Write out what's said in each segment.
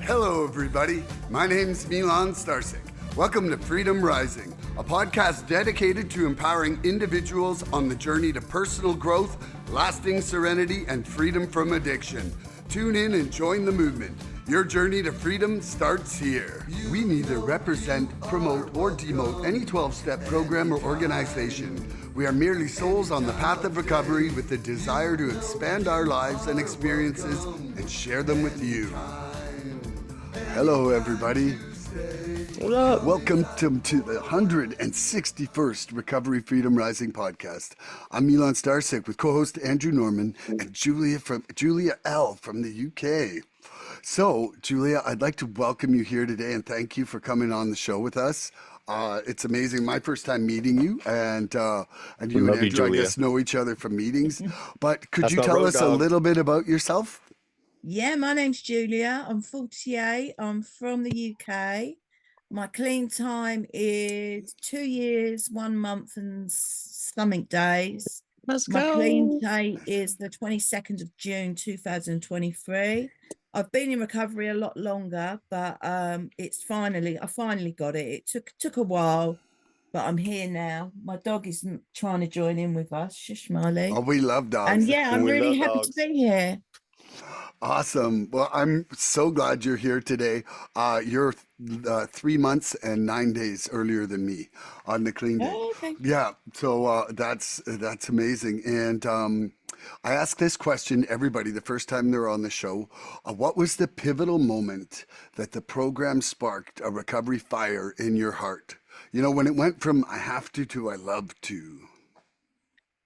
Hello, everybody. My name's Milan Starcic. Welcome to Freedom Rising, a podcast dedicated to empowering individuals on the journey to personal growth, lasting serenity, and freedom from addiction. Tune in and join the movement. Your journey to freedom starts here. We neither represent, promote, or demote any 12-step program or organization. We are merely souls on the path of recovery with the desire to expand our lives and experiences and share them with you. Hello, everybody. What up? Welcome to the 161st Recovery Freedom Rising podcast. I'm Milan Starcic with co-host Andrew Norman and Julia L. from the UK. So, Julia, I'd like to welcome you here today and thank you for coming on the show with us. It's amazing. My first time meeting you, and you and Andrew, I guess, know each other from meetings. But could you tell us a little bit about yourself? Yeah, my name's Julia. I'm 48. I'm from the UK. My clean time is 2 years, 1 month and something days. My clean date is the 22nd of June, 2023. I've been in recovery a lot longer, but I finally got it. It took a while, but I'm here now. My dog is trying to join in with us. Shush, Marley. Oh, we love dogs. And yeah, I'm really happy to be here. Awesome. Well, I'm so glad you're here today. You're 3 months and 9 days earlier than me on the clean day. Oh, okay. Yeah, so that's amazing. And I ask this question everybody the first time they're on the show. What was the pivotal moment that the program sparked a recovery fire in your heart? You know, when it went from I have to I love to.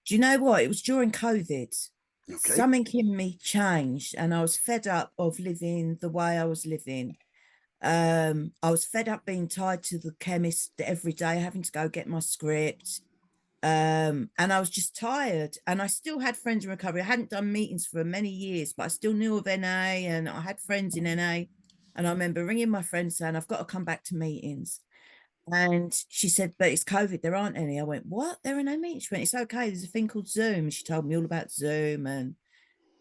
Do you know what? It was during COVID. Okay. Something in me changed and I was fed up of living the way I was living. I was fed up being tied to the chemist every day, having to go get my script. And I was just tired. And I still had friends in recovery. I hadn't done meetings for many years, but I still knew of NA and I had friends in NA. And I remember ringing my friend saying, I've got to come back to meetings. And she said, but it's COVID, there aren't any. I went, what? There are no meetings. She went, it's okay, there's a thing called Zoom. She told me all about Zoom and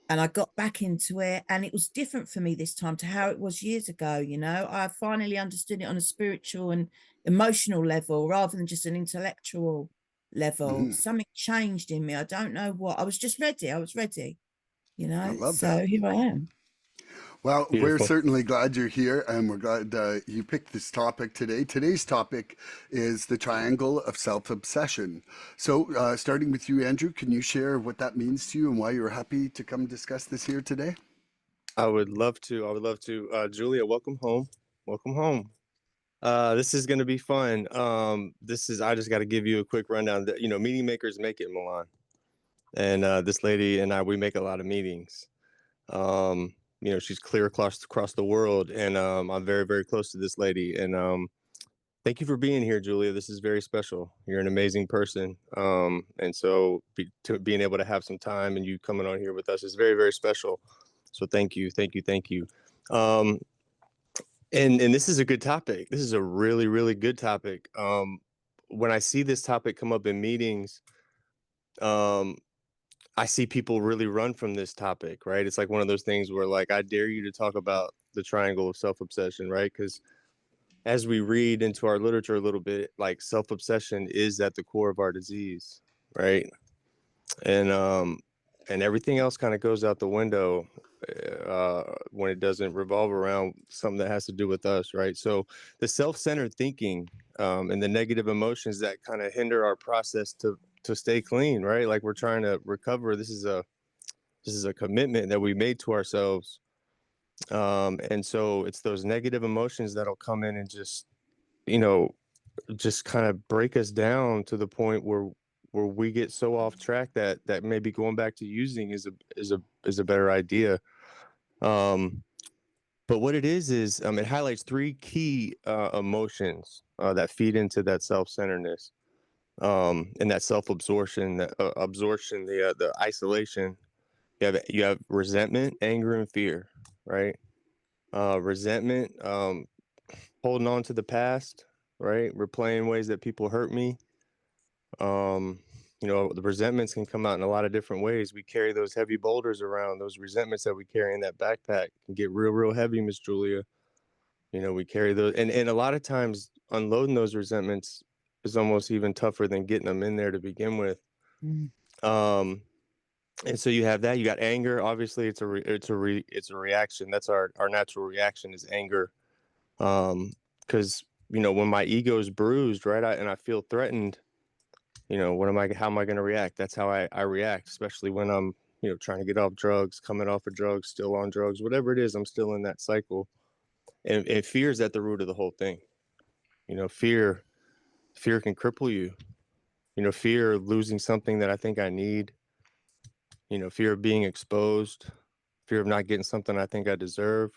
I got back into it. And it was different for me this time to how it was years ago. You know, I finally understood it on a spiritual and emotional level rather than just an intellectual level. Mm-hmm. Something changed in me. I don't know what. I was just ready. I was ready, you know. I love so that. Here I am. Well, Beautiful. We're certainly glad you're here, and we're glad you picked this topic today. Today's topic is the triangle of self-obsession. So, starting with you, Andrew, can you share what that means to you and why you're happy to come discuss this here today? I would love to. Julia, welcome home. Welcome home. This is going to be fun. I just got to give you a quick rundown. You know, meeting makers make it, Milan. And this lady and I, we make a lot of meetings. You know, she's clear across the world, and I'm very, very close to this lady. And thank you for being here, Julia. This is very special. You're an amazing person. And so being able to have some time and you coming on here with us is very, very special. So thank you. And this is a good topic. This is a really, really good topic. When I see this topic come up in meetings, I see people really run from this topic, right? It's like one of those things where, like, I dare you to talk about the triangle of self-obsession, right? Because as we read into our literature a little bit, like, self-obsession is at the core of our disease, right? And everything else kind of goes out the window when it doesn't revolve around something that has to do with us, right? So the self-centered thinking and the negative emotions that kind of hinder our process to stay clean, right? Like, we're trying to recover. This is a commitment that we made to ourselves. And so it's those negative emotions that'll come in and just, you know, just kind of break us down to the point where we get so off track that maybe going back to using is a better idea. But what it is it highlights 3 key emotions that feed into that self-centeredness. And that self-absorption, the isolation. You have resentment, anger, and fear, right? Resentment, holding on to the past, right? Replaying ways that people hurt me. You know, the resentments can come out in a lot of different ways. We carry those heavy boulders around. Those resentments that we carry in that backpack can get real, real heavy, Miss Julia. We carry those, and a lot of times unloading those resentments is almost even tougher than getting them in there to begin with. Mm. And so you have that. You got anger. Obviously, it's a reaction. That's our natural reaction is anger. Because when my ego is bruised, right, and I feel threatened, how am I going to react? That's how I react, especially when I'm trying to get off drugs, coming off of drugs, still on drugs, whatever it is, I'm still in that cycle. And fear is at the root of the whole thing. Fear can cripple you. Fear of losing something that I think I need. Fear of being exposed, fear of not getting something I think I deserve.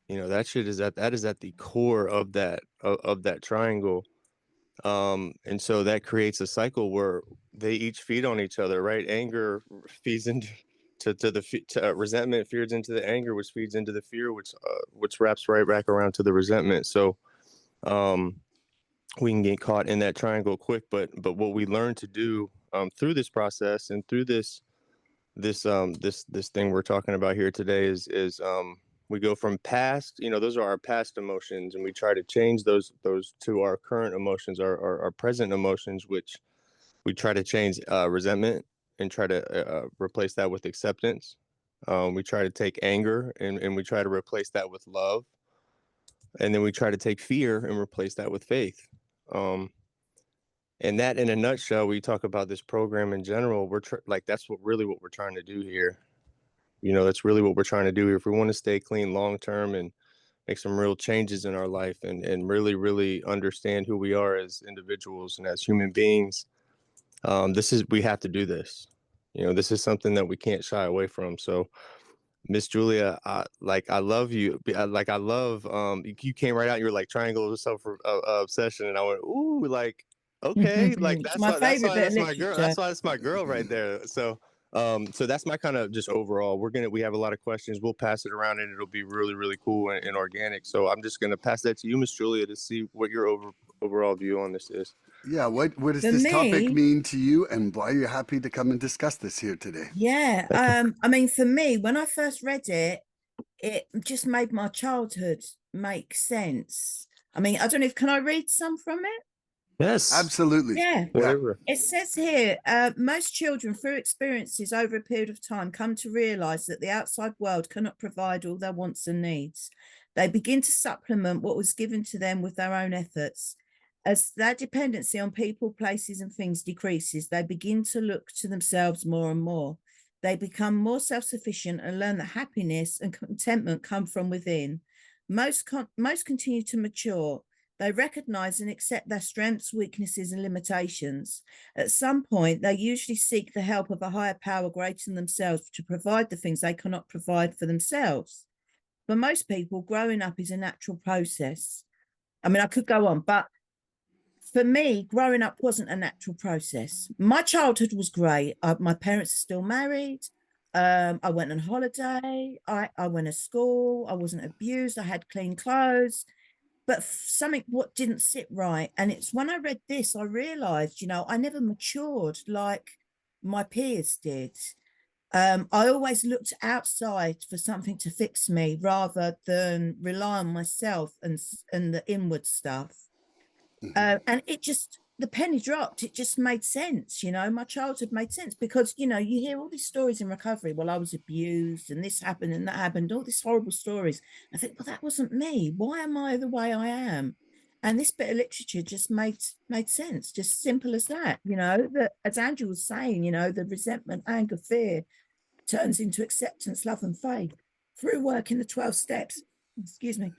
That shit is at the core of that triangle. And so that creates a cycle where they each feed on each other, right? Anger feeds into resentment, feeds into the anger, which feeds into the fear, which wraps right back around to the resentment. So we can get caught in that triangle quick, but what we learn to do through this process and through this thing we're talking about here today is we go from past, those are our past emotions, and we try to change those to our current emotions, our present emotions, which we try to change resentment and try to replace that with acceptance. We try to take anger and we try to replace that with love, and then we try to take fear and replace that with faith. And that, in a nutshell, we talk about this program in general. That's what we're trying to do here. That's really what we're trying to do here. If we want to stay clean long term and make some real changes in our life and really, really understand who we are as individuals and as human beings, we have to do this. This is something that we can't shy away from. So, Miss Julia, I love you. I love, you came right out. You were like triangle of self obsession, and I went, ooh, okay, It's my favorite bit of that's my girl. literature. That's my girl right there. So, so that's my kind of just overall. We have a lot of questions. We'll pass it around, and it'll be really, really cool and organic. So I'm just gonna pass that to you, Miss Julia, to see what your overall view on this is. Yeah, what does For this topic me, mean to you, and why are you happy to come and discuss this here today? yeah. I mean, for me, when I first read it, it just made my childhood make sense. I mean, I don't know if can I read some from it? Yes, Absolutely. Yeah. Yeah. whatever. It says here, most children, through experiences over a period of time, come to realize that the outside world cannot provide all their wants and needs. They begin to supplement what was given to them with their own efforts. As their dependency on people, places, and things decreases, they begin to look to themselves more and more. They become more self-sufficient and learn that happiness and contentment come from within. Most continue to mature. They recognize and accept their strengths, weaknesses, and limitations. At some point, they usually seek the help of a higher power greater than themselves to provide the things they cannot provide for themselves. For most people, growing up is a natural process. I mean, I could go on, but for me, growing up wasn't a natural process. My childhood was great. My parents are still married. I went on holiday. I went to school. I wasn't abused. I had clean clothes. But something what didn't sit right. And it's when I read this, I realized, I never matured like my peers did. I always looked outside for something to fix me rather than rely on myself and the inward stuff. And it just the penny dropped. It just made sense. My childhood made sense because you hear all these stories in recovery. Well, I was abused and this happened and that happened, all these horrible stories. I think, well, that wasn't me. Why am I the way I am? And this bit of literature just made sense, just simple as that. That as Andrew was saying, the resentment, anger, fear turns into acceptance, love, and faith through work in the 12 steps. Excuse me.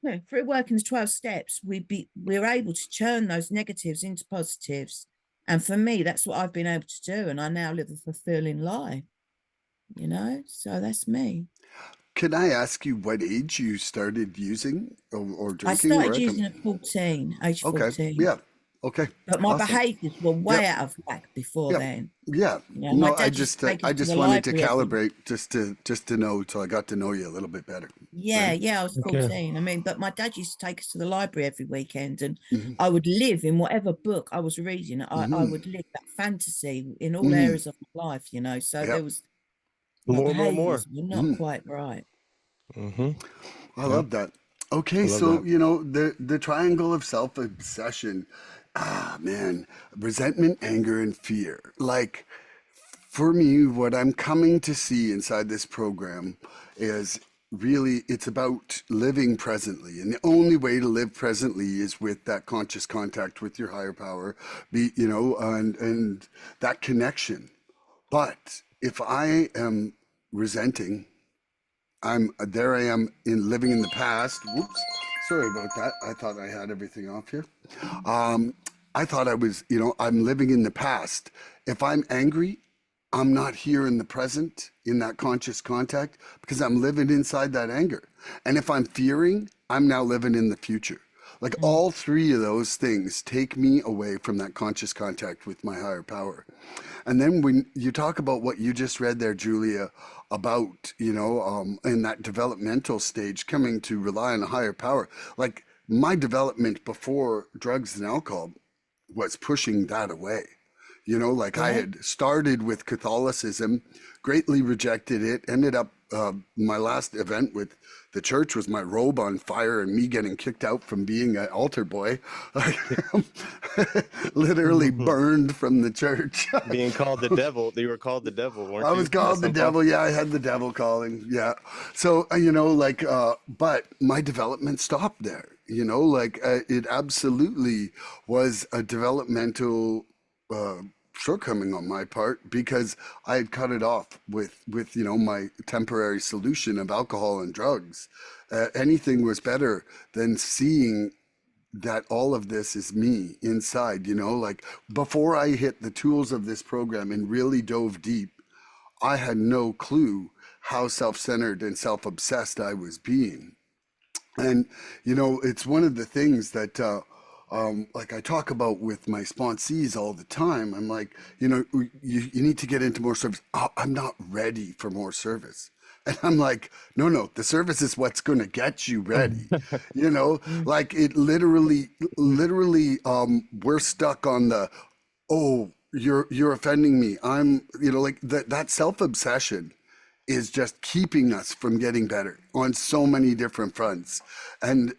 No, through working the 12 steps, we're able to turn those negatives into positives. And for me, that's what I've been able to do. And I now live a fulfilling life, so that's me. Can I ask you what age you started using or I drinking? started using at 14, age Okay. 14. Yeah. Okay. But my Awesome. behaviors were way out of whack before Yep. then. Yeah. My No, dad used to take us I to just the wanted to library calibrate just to know, so I got to know you a little bit better. Yeah, Right? yeah, I was Okay. 14. I mean, but my dad used to take us to the library every weekend, and Mhm. I would live in whatever book I was reading. I Mhm. would live that fantasy in all Mhm. areas of my life, So there Yep. was my More. behaviors were not Mhm. quite right. Mm-hmm. I Yeah. love that. Okay, I love so that. the triangle of self-obsession, man, resentment, anger, and fear. Like for me, what I'm coming to see inside this program is really it's about living presently. And the only way to live presently is with that conscious contact with your higher power, and that connection. But if I am resenting, I am in living in the past. Whoops. Sorry about that. I thought I had everything off here. Um, I thought I was, I'm living in the past. If I'm angry, I'm not here in the present in that conscious contact because I'm living inside that anger. And if I'm fearing, I'm now living in the future. Like Mm. all three of those things take me away from that conscious contact with my higher power. And then when you talk about what you just read there, Julia, about, in that developmental stage coming to rely on a higher power, like my development before drugs and alcohol was pushing that away. Like I Yeah. had started with Catholicism, greatly rejected it, ended up, my last event with the church was my robe on fire and me getting kicked out from being an altar boy. Like, literally burned from the church. Being called the devil, you were called the devil, I weren't was you, at called the some point? devil. Yeah, I had the devil calling. Yeah. So, but my development stopped there. It absolutely was a developmental uh, shortcoming on my part because I had cut it off with my temporary solution of alcohol and drugs. Anything was better than seeing that all of this is me inside, like before I hit the tools of this program and really dove deep, I had no clue how self-centered and self-obsessed I was being. And it's one of the things that like I talk about with my sponsees all the time. I'm like, you need to get into more service. Oh, I'm not ready for more service. And I'm like, no, the service is what's going to get you ready. Mm. Like it literally, we're stuck on the, oh, you're offending me. Like that self-obsession is just keeping us from getting better on so many different fronts. And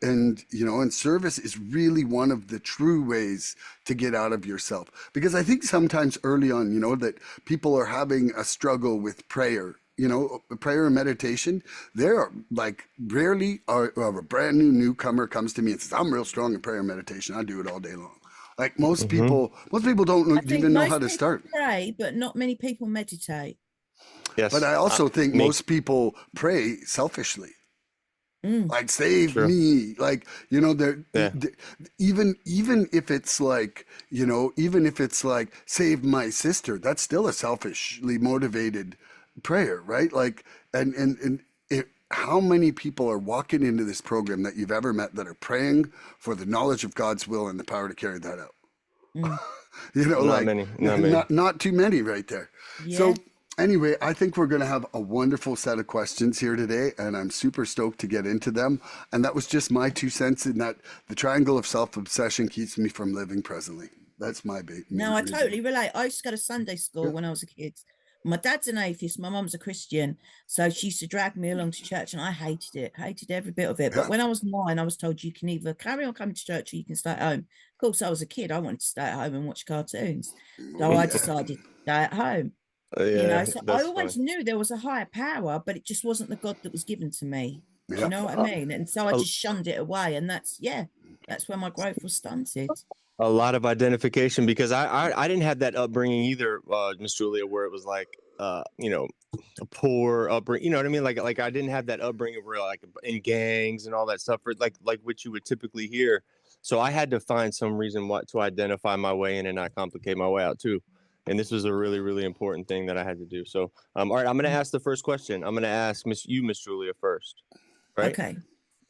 service is really one of the true ways to get out of yourself. Because I think sometimes early on, that people are having a struggle with prayer. Prayer and meditation, they're like rarely a brand new newcomer comes to me and says, I'm real strong in prayer and meditation. I do it all day long. Like Hmm. most people don't I think even know how most to people start. pray, but not many people meditate. But Yes, I also think me. most people pray selfishly. Mm. Like save True. me, like Yeah. even if it's like even if it's like save my sister, that's still a selfishly motivated prayer, right? Like how many people are walking into this program that you've ever met that are praying for the knowledge of God's will and the power to carry that out? Mm. Not Like many. Not many. not too many right there. So Yeah. anyway, I think we're going to have a wonderful set of questions here today, and I'm super stoked to get into them. And that was just my 2 cents in that the triangle of self-obsession keeps me from living presently. That's my main No, I reason. totally relate. I used to go to Sunday school Yeah. when I was a kid. My dad's an atheist, my mum's a Christian. So she used to drag me along to church and I hated it, hated every bit of it. But Yeah. when I was 9, I was told you can either carry on coming to church or you can stay at home. Of course, I was a kid. I wanted to stay at home and watch cartoons. So Oh I yeah. decided to stay at home, Yeah, So I that's always fun. knew there was a higher power, but it just wasn't the God that was given to me. Do Yeah. you know what I A, mean? And so I a, just shunned it away. And that's where my growth was stunted. a lot of identification because I didn't have that upbringing either, Miss Julia, where it was like a poor upbringing. You know what I mean? Like I didn't have that upbringing where like in gangs and all that stuff, or like what you would typically hear. So I had to find some reason what to identify my way in and not complicate my way out too. And this was a really, really important thing that I had to do. So, all right, I'm going to Mm. ask the first question. I'm going to ask Miss Julia first, right? Okay.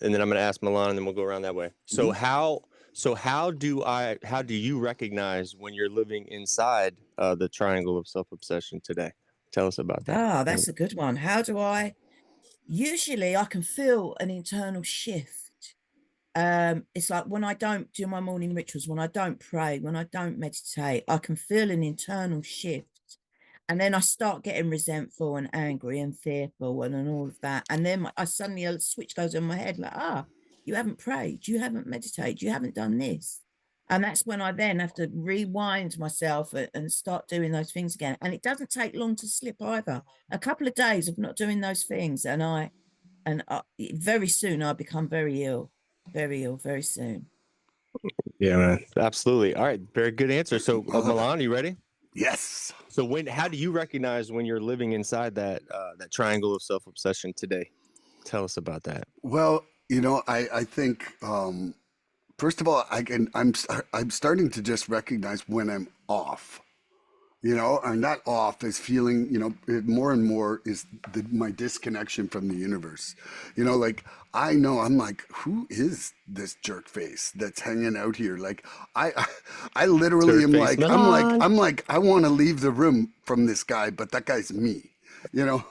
And then I'm going to ask Milan, and then we'll go around that way. So Mhm. how do you recognize when you're living inside the triangle of self obsession today? Tell us about that. Ah, that's a good one. How do I? Usually I can feel an internal shift. It's like when I don't do my morning rituals, when I don't pray, when I don't meditate, I can feel an internal shift. And then I start getting resentful and angry and fearful and all of that. And then I suddenly a switch goes in my head like, you haven't prayed, you haven't meditated, you haven't done this. And that's when I then have to rewind myself and start doing those things again. And it doesn't take long to slip either. A couple of days of not doing those things, and very soon I become very ill, very soon. Yeah, man. Absolutely. All right. Very good answer. So, Milan, you ready? Yes. So, how do you recognize when you're living inside that triangle of self-obsession today? Tell us about that. Well, I think first of all, I'm starting to just recognize when I'm off. And that off is feeling, more and more is my disconnection from the universe. Like I know I'm like, who is this jerk face that's hanging out here? Like I literally Jerk am face like, Milan. I'm like, I want to leave the room from this guy, but that guy's me, you know,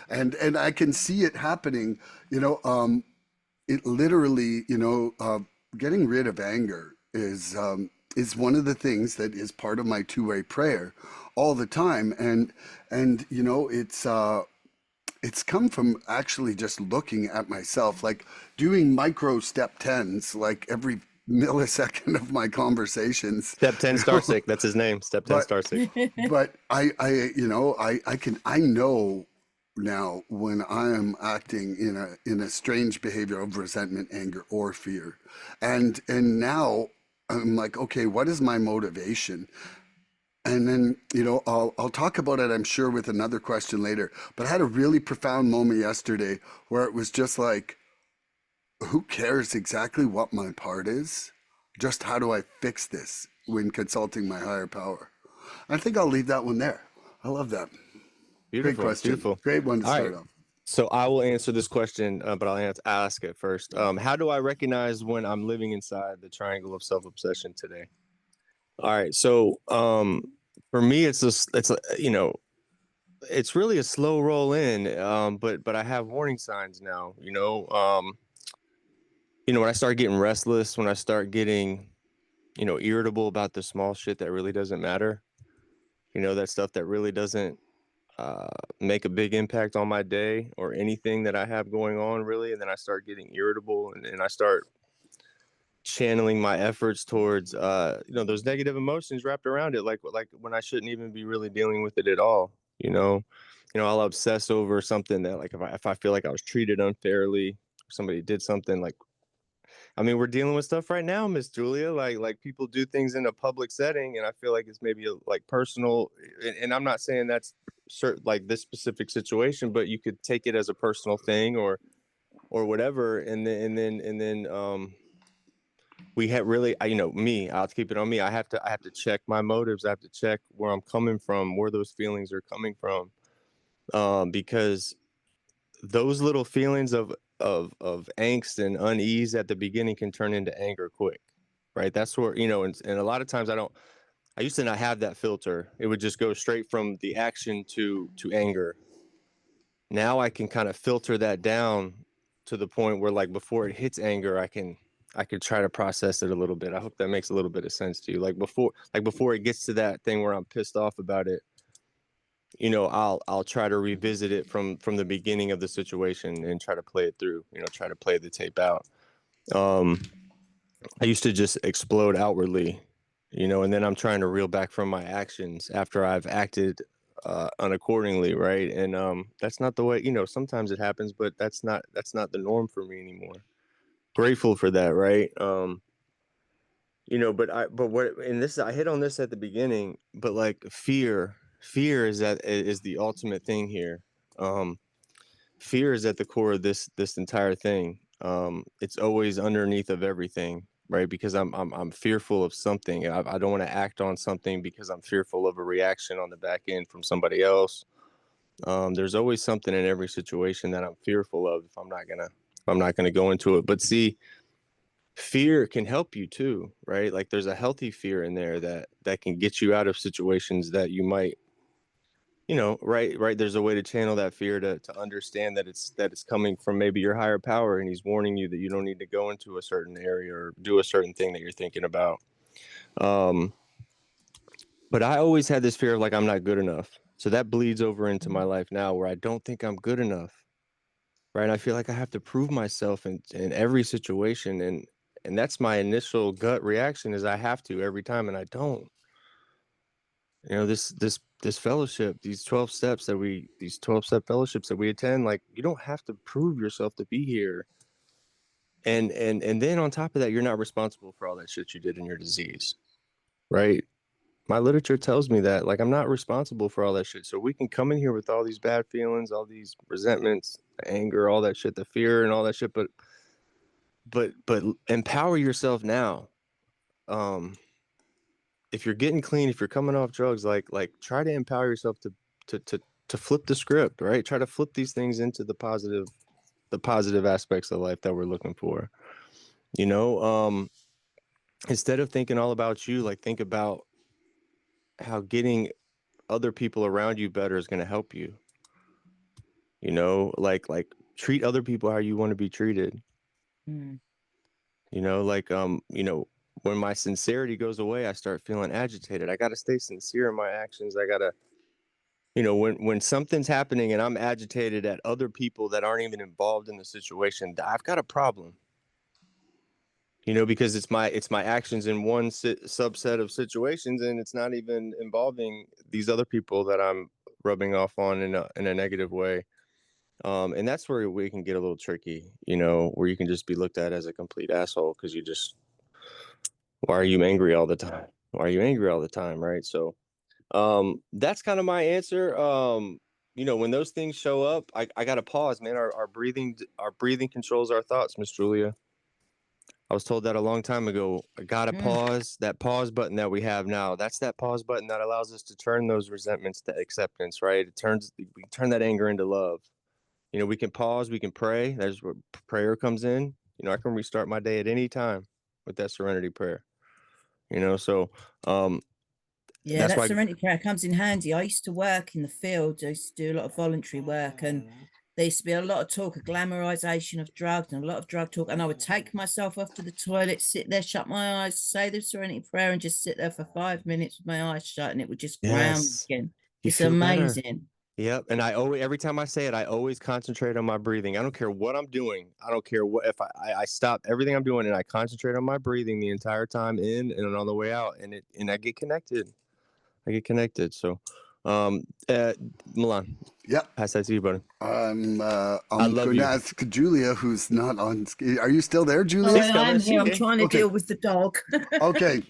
and I can see it happening, it literally, getting rid of anger is one of the things that is part of my two-way prayer all the time, and it's come from actually just looking at myself, like doing micro step tens, like every millisecond of my conversations. Step 10 Starcic. That's his name. Step 10 But Starcic. but I know now when I am acting in a strange behavior of resentment, anger, or fear, and now I'm like, okay, what is my motivation? And then I'll talk about it, I'm sure, with another question later. But I had a really profound moment yesterday where it was just like, who cares exactly what my part is? Just how do I fix this when consulting my higher power? I think I'll leave that one there. I love that. Great Beautiful. question. Beautiful. Great one to All start right. off. So I will answer this question, but I'll ask it first. How do I recognize when I'm living inside the triangle of self-obsession today? All right. So for me, it's really a slow roll in, but I have warning signs now. When I start getting restless, when I start getting irritable about the small shit that really doesn't matter, that stuff that really doesn't uh, make a big impact on my day or anything that I have going on, really. And then I start getting irritable, and I start channeling my efforts towards those negative emotions wrapped around it, like when I shouldn't even be really dealing with it at all. I'll obsess over something that, like, if I feel like I was treated unfairly, somebody did something, like, I mean, we're dealing with stuff right now, Miss Julia. Like people do things in a public setting, and I feel like it's maybe like personal. And I'm not saying that's certain, like this specific situation, but you could take it as a personal thing or whatever. And then we have really, me. I'll keep it on me. I have to check my motives. I have to check where I'm coming from, where those feelings are coming from, because those little feelings of angst and unease at the beginning can turn into anger quick, right? That's where, and a lot of times I used to not have that filter. It would just go straight from the action to anger. Now I can kind of filter that down to the point where, like, before it hits anger, I could try to process it a little bit. I hope that makes a little bit of sense to you. Like before it gets to that thing where I'm pissed off about it, I'll try to revisit it from the beginning of the situation and try to play it through, try to play the tape out. um I used to just explode outwardly, and then I'm trying to reel back from my actions after I've acted unaccordingly, right? And that's not the way, sometimes it happens, but that's not the norm for me anymore. Grateful for that, right? But what, and this, I hit on this at the beginning, but like fear is the ultimate thing here. um Fear is at the core of this entire thing. It's always underneath of everything, right? Because I'm fearful of something. I don't want to act on something because I'm fearful of a reaction on the back end from somebody else. There's always something in every situation that I'm fearful of if I'm not gonna go into it. But see, fear can help you too, right? Like there's a healthy fear in there that can get you out of situations that you might, right. There's a way to channel that fear to understand that it's coming from maybe your higher power, and he's warning you that you don't need to go into a certain area or do a certain thing that you're thinking about. um but I always had this fear of, like, I'm not good enough, so that bleeds over into my life now, where I don't think I'm good enough. right? I feel like I have to prove myself in every situation, and that's my initial gut reaction is I have to every time, and I don't. You know, this fellowship, these 12-step fellowships that we attend, like you don't have to prove yourself to be here. And then on top of that, you're not responsible for all that shit you did in your disease, right? My literature tells me that, like, I'm not responsible for all that shit. So we can come in here with all these bad feelings, all these resentments, anger, all that shit, the fear and all that shit, but empower yourself now. Um, if you're getting clean, if you're coming off drugs, like try to empower yourself to flip the script, right? Try to flip these things into the positive aspects of life that we're looking for. You know, instead of thinking all about you, like think about how getting other people around you better is going to help you. You know, like treat other people how you want to be treated. Mm. You know, like when my sincerity goes away, I start feeling agitated. I got to stay sincere in my actions. I got to, when something's happening and I'm agitated at other people that aren't even involved in the situation, I've got a problem. You know, because it's my actions in one subset of situations, and it's not even involving these other people that I'm rubbing off on in a negative way. And that's where we can get a little tricky, where you can just be looked at as a complete asshole because why are you angry all the time? Why are you angry all the time, right? So that's kind of my answer. When those things show up, I gotta pause, man. Our breathing controls our thoughts, Miss Julia. I was told that a long time ago. I gotta Mm. pause. That pause button that we have now, that's that pause button that allows us to turn those resentments to acceptance, right? We turn that anger into love. We can pause, we can pray. That's where prayer comes in. I can restart my day at any time with that serenity prayer. So Yeah, that's that why. serenity prayer comes in handy. I used to work in the field. I used to do a lot of voluntary work, and there used to be a lot of talk of glamorization of drugs and a lot of drug talk. And I would take myself off to the toilet, sit there, shut my eyes, say the serenity prayer, and just sit there for 5 minutes with my eyes shut, and it would just ground me Yes, again. you It's feel better. amazing. Yep. And every time I say it, I always concentrate on my breathing. I don't care what I'm doing. I don't care what, if I stop everything I'm doing and I concentrate on my breathing the entire time in and on the way out, and I get connected. So, um, uh, Milan, Yep. pass that to you, buddy. I I'm love going to you. ask Julia, who's not on. Are you still there, Julia? Sorry, Still I'm there, here. I'm CK. trying to Okay. deal with the dog. Okay.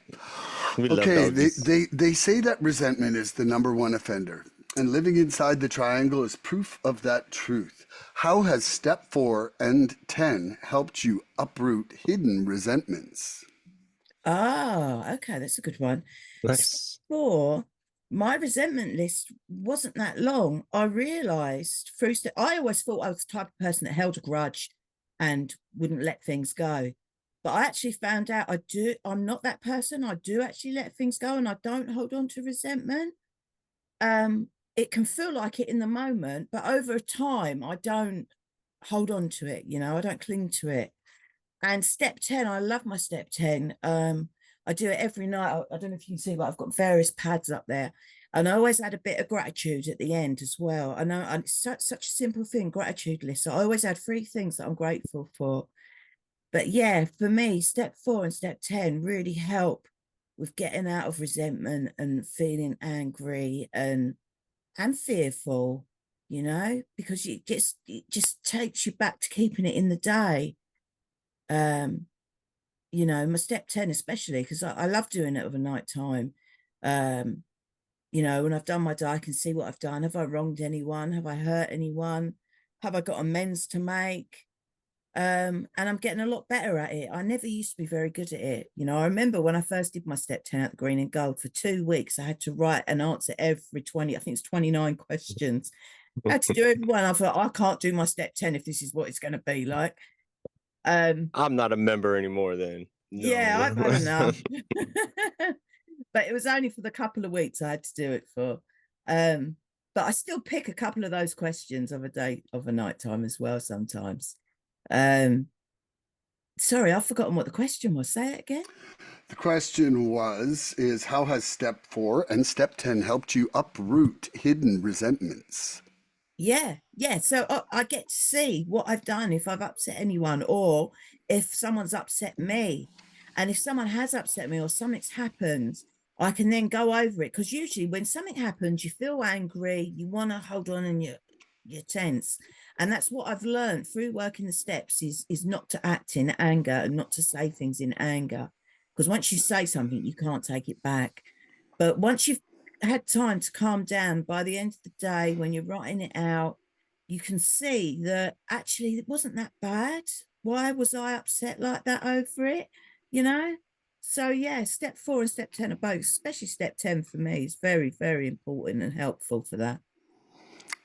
We love Okay. They, doggies. they, they say that resentment is the number one offender, and living inside the triangle is proof of that truth. How has step 4 and 10 helped you uproot hidden resentments? Okay, that's a good one. Nice. For my resentment list wasn't that long. I realized I always thought I was the type of person that held a grudge and wouldn't let things go. But I actually found out I'm not that person. I do actually let things go and I don't hold on to resentment. It can feel like it in the moment, but over time I don't hold on to it, I don't cling to it. And step 10, I love my step 10. I do it every night. I don't know if you can see, but I've got various pads up there. And I always add a bit of gratitude at the end as well. I know it's such a simple thing, gratitude list. So I always add 3 things that I'm grateful for. But yeah, for me, step 4 and step 10 really help with getting out of resentment and feeling angry and fearful, because it just takes you back to keeping it in the day. My step 10 especially, because I love doing it overnight time. When I've done my day, I can see what I've done. Have I wronged anyone? Have I hurt anyone? Have I got amends to make? And I'm getting a lot better at it. I never used to be very good at it. I remember when I first did my step 10 at the Green and Gold for 2 weeks, I had to write and answer every 20, I think it's 29 questions. I had to do every one. I thought, I can't do my step 10 if this is what it's going to be like. I'm not a member anymore then. Yeah, I've No. had enough. But it was only for the couple of weeks I had to do it for. But I still pick a couple of those questions of a night time as well sometimes. Sorry, I've forgotten what the question was. Say it again. The question is how has step 4 and step 10 helped you uproot hidden resentments? Yeah. So I get to see what I've done if I've upset anyone or if someone's upset me. And if someone has upset me or something's happened, I can then go over it. Because usually when something happens, you feel angry, you want to hold on and you're tense. And that's what I've learned through working the steps is not to act in anger and not to say things in anger. Because once you say something, you can't take it back. But once you've had time to calm down, by the end of the day, when you're writing it out, you can see that actually it wasn't that bad. Why was I upset like that over it? You know? So yeah, step 4 and step 10 are both, especially step 10 for me is very, very important and helpful for that.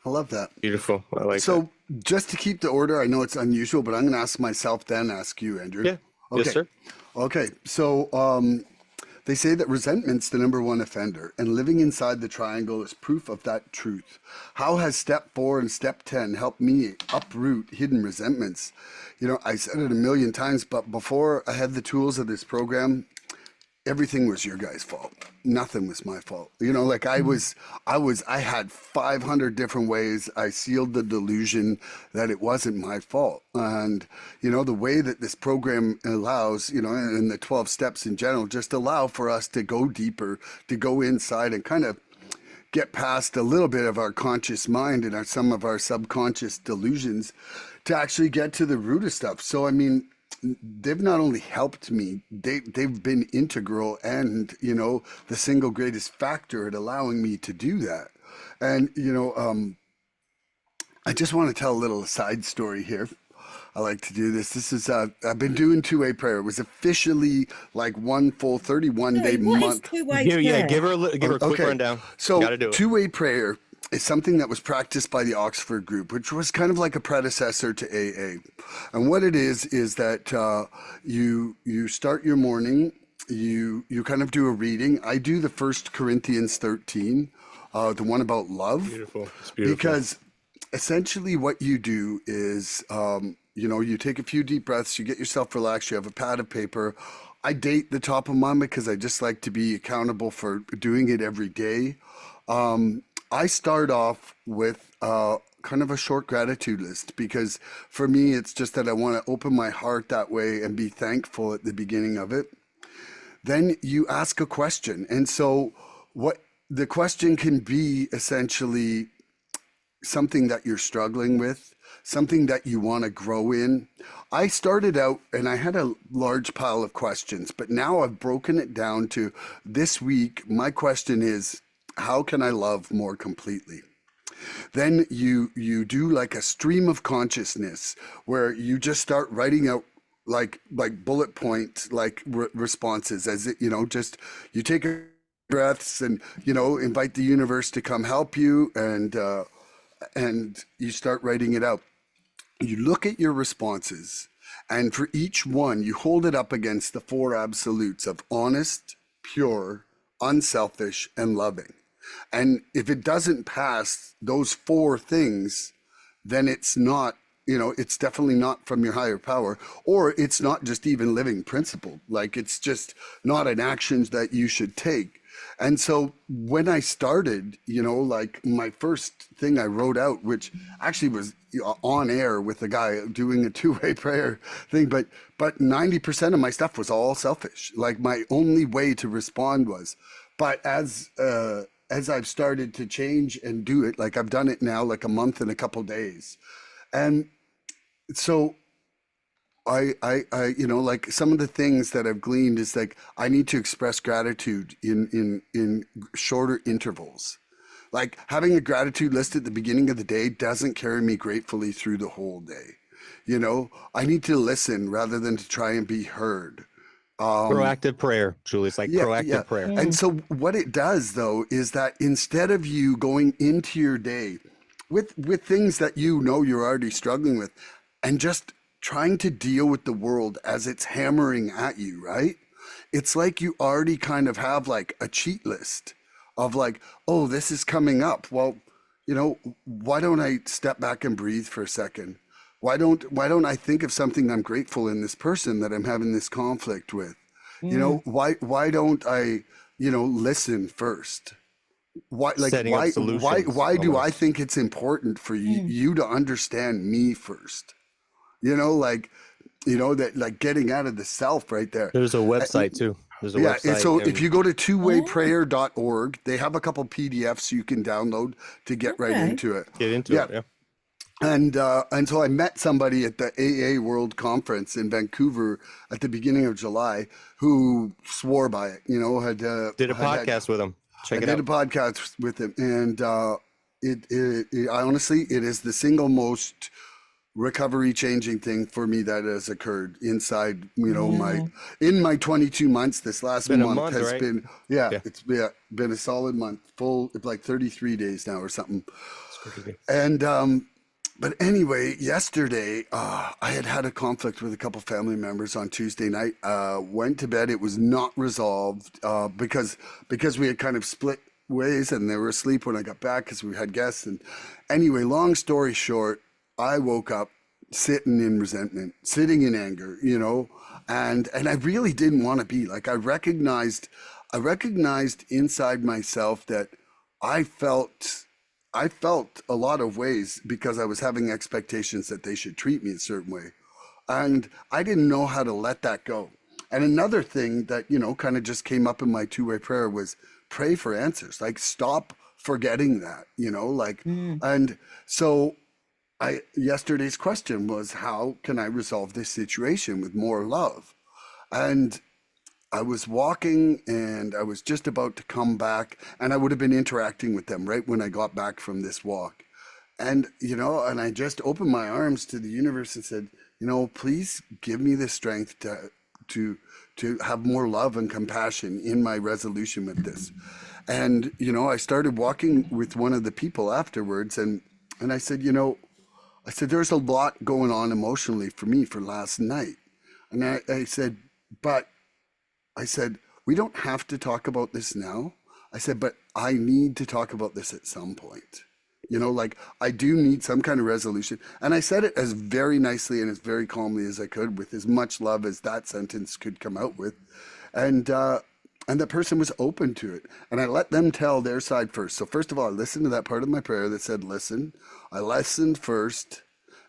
I love that. Beautiful. I like that. So just to keep the order, I know it's unusual, but I'm going to ask myself, then ask you, Andrew. Yeah. Okay. Yes, sir. Okay. So they say that resentment's the number one offender, and living inside the triangle is proof of that truth. How has step 4 and step 10 helped me uproot hidden resentments? You know, I said it a million times, but before I had the tools of this program, everything was your guys' fault. Nothing was my fault. You know, like I had 500 different ways. I sealed the delusion that it wasn't my fault. And, you know, the way that this program allows, you know, and the 12 steps in general just allow for us to go deeper, to go inside and kind of get past a little bit of our conscious mind and some of our subconscious delusions to actually get to the root of stuff. So, I mean, they've not only helped me, they've been integral and, you know, the single greatest factor at allowing me to do that. And, you know, I just want to tell a little side story here. I like to do this. This is, I've been doing two-way prayer. It was officially like one full 31-day What is month. two-way Give prayer? her a quick rundown. So Gotta do it. two-way prayer is something that was practiced by the Oxford group, which was kind of like a predecessor to AA. And what it is that you start your morning, you kind of do a reading. I do the 1 Corinthians 13, the one about love. Beautiful. It's beautiful. Because essentially what you do is, you know, you take a few deep breaths, you get yourself relaxed, you have a pad of paper. I date the top of mine because I just like to be accountable for doing it every day. I start off with kind of a short gratitude list because for me, it's just that I want to open my heart that way and be thankful at the beginning of it. Then you ask a question. And so what the question can be essentially something that you're struggling with, something that you want to grow in. I started out and I had a large pile of questions, but now I've broken it down to this week. My question is, how can I love more completely? Then you do like a stream of consciousness where you just start writing out like bullet point responses as it, you know, just you take breaths and, you know, invite the universe to come help you and you start writing it out. You look at your responses, and for each one, you hold it up against the 4 absolutes of honest, pure, unselfish, and loving. And if it doesn't pass those 4 things, then it's not, you know, it's definitely not from your higher power, or it's not just even living principle. Like it's just not an action that you should take. And so when I started, you know, like my first thing I wrote out, which actually was on air with the guy doing a two-way prayer thing, but 90% of my stuff was all selfish. Like my only way to respond was, but as I've started to change and do it, like I've done it now like a month and a couple days. And so I, you know, like some of the things that I've gleaned is like I need to express gratitude in shorter intervals. Like having a gratitude list at the beginning of the day doesn't carry me gratefully through the whole day. You know, I need to listen rather than to try and be heard. Proactive prayer, Julie. It's like proactive prayer. And so what it does though is that instead of you going into your day with things that you know you're already struggling with and just trying to deal with the world as it's hammering at you, right? It's like you already kind of have like a cheat list of like, oh, this is coming up. Well, you know, why don't I step back and breathe for a second? Why don't I think of something I'm grateful in this person that I'm having this conflict with? You know, why don't I, you know, listen first? setting up solutions. why do I Almost. think it's important for you to understand me first? You know, that like getting out of the self right there. There's a Uh, website too. There's a Yeah, and website, so if and you go to Oh, twowayprayer.org, they have a couple PDFs you can download to get right okay. into it. get into Yeah, it. Yeah. and so I met somebody at the AA World Conference in Vancouver at the beginning of July who swore by it. You know, Did a had podcast with them. I Check it did a out. podcast with him, and I honestly, it is the single most recovery changing thing for me that has occurred inside, Yeah. in my 22 months. This It's last been a month month, has right? been, yeah, Yeah. it's been a solid month, full, like 33 days now or something. It's crazy. And, but anyway, yesterday, I had a conflict with a couple family members on Tuesday night. Went to bed. It was not resolved because we had kind of split ways, and they were asleep when I got back because we had guests. And anyway, long story short, I woke up sitting in resentment, sitting in anger, and I really didn't want to be like. I recognized inside myself that I felt I felt a lot of ways because I was having expectations that they should treat me a certain way. And I didn't know how to let that go. And another thing that, kind of just came up in my two-way prayer was pray for answers. Like stop forgetting that, Mm. and so yesterday's question was how can I resolve this situation with more love? And I was walking and I was just about to come back, and I would have been interacting with them right when I got back from this walk. And, and I just opened my arms to the universe and said, please give me the strength to, to have more love and compassion in my resolution with this. And, I started walking with one of the people afterwards, and I said, there's a lot going on emotionally for me for last night. And I said, but I said, we don't have to talk about this now. I said, but I need to talk about this at some point. Like I do need some kind of resolution. And I said it as very nicely and as very calmly as I could, with as much love as that sentence could come out with. And, and the person was open to it. And I let them tell their side first. So, first of all, I listened to that part of my prayer that said, listen. I listened first.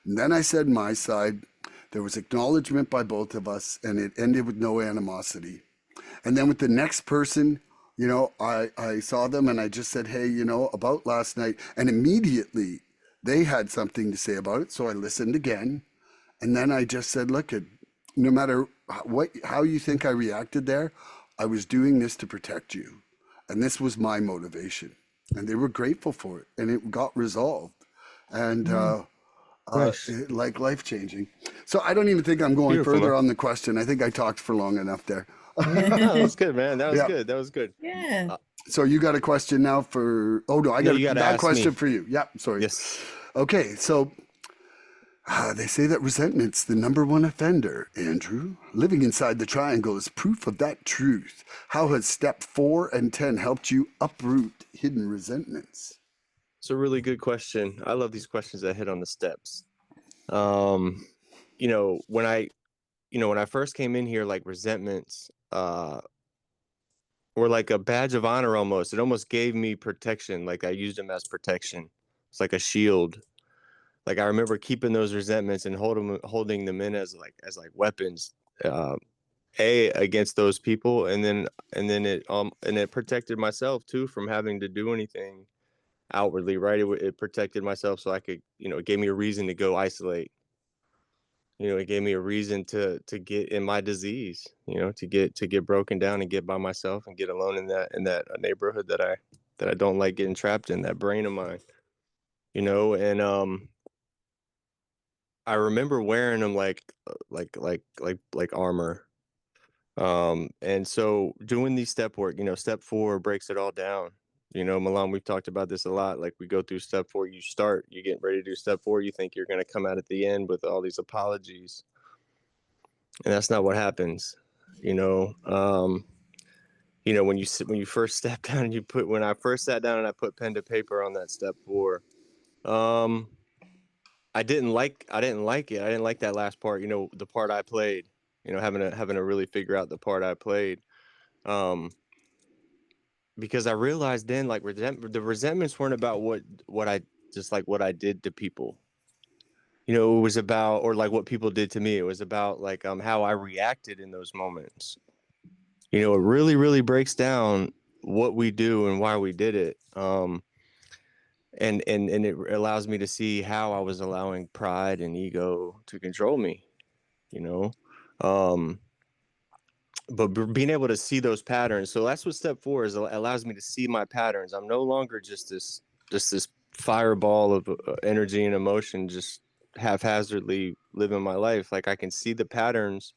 And then I said my side. There was acknowledgement by both of us, and it ended with no animosity. And then with the next person, I saw them and I just said, hey, about last night. And immediately they had something to say about it. So I listened again. And then I just said, look, no matter how you think I reacted there, I was doing this to protect you. And this was my motivation. And they were grateful for it. And it got resolved. And, Mm. Nice. like life changing. So I don't even think I'm going Beautiful, further man. on the question. I think I talked for long enough there. No, that was good, man. That was Yeah. good. That was good. Yeah. So you got a question now for? Oh no, I Yeah, got you got to that ask question me. for you. Yeah, sorry. Yes. Okay, so they say that resentment's the number one offender. Andrew, living inside the triangle is proof of that truth. How has step 4 and 10 helped you uproot hidden resentments? It's a really good question. I love these questions that hit on the steps. Um, when I first came in here, like resentments, were like a badge of honor almost. It almost gave me protection. Like I used them as protection. It's like a shield. Like I remember keeping those resentments and holding them in as like weapons, uh, against those people, and then it protected myself too from having to do anything outwardly, right? It protected myself so I could, it gave me a reason to go isolate. It gave me a reason to get in my disease, to get broken down and get by myself and get alone in that neighborhood that I don't like getting trapped in, that brain of mine. And I remember wearing them like armor. And so doing these step work, step 4 breaks it all down. Milan, we've talked about this a lot. Like we go through step 4, you get ready to do step 4, you think you're going to come out at the end with all these apologies. And that's not what happens. You know, um, when you first step down and when I first sat down and I put pen to paper on that step 4, um, I didn't like it. I didn't like that last part, the part I played, having to really figure out the part I played. Um, because I realized then, like, the resentments weren't about what I just like what I did to people. You know, it was about, or like what people did to me. It was about like how I reacted in those moments. You know, it really, really breaks down what we do and why we did it. And it allows me to see how I was allowing pride and ego to control me, you know. Um, but being able to see those patterns, so that's what step 4 is. It allows me to see my patterns. I'm no longer just this fireball of energy and emotion, just haphazardly living my life. Like, I can see the patterns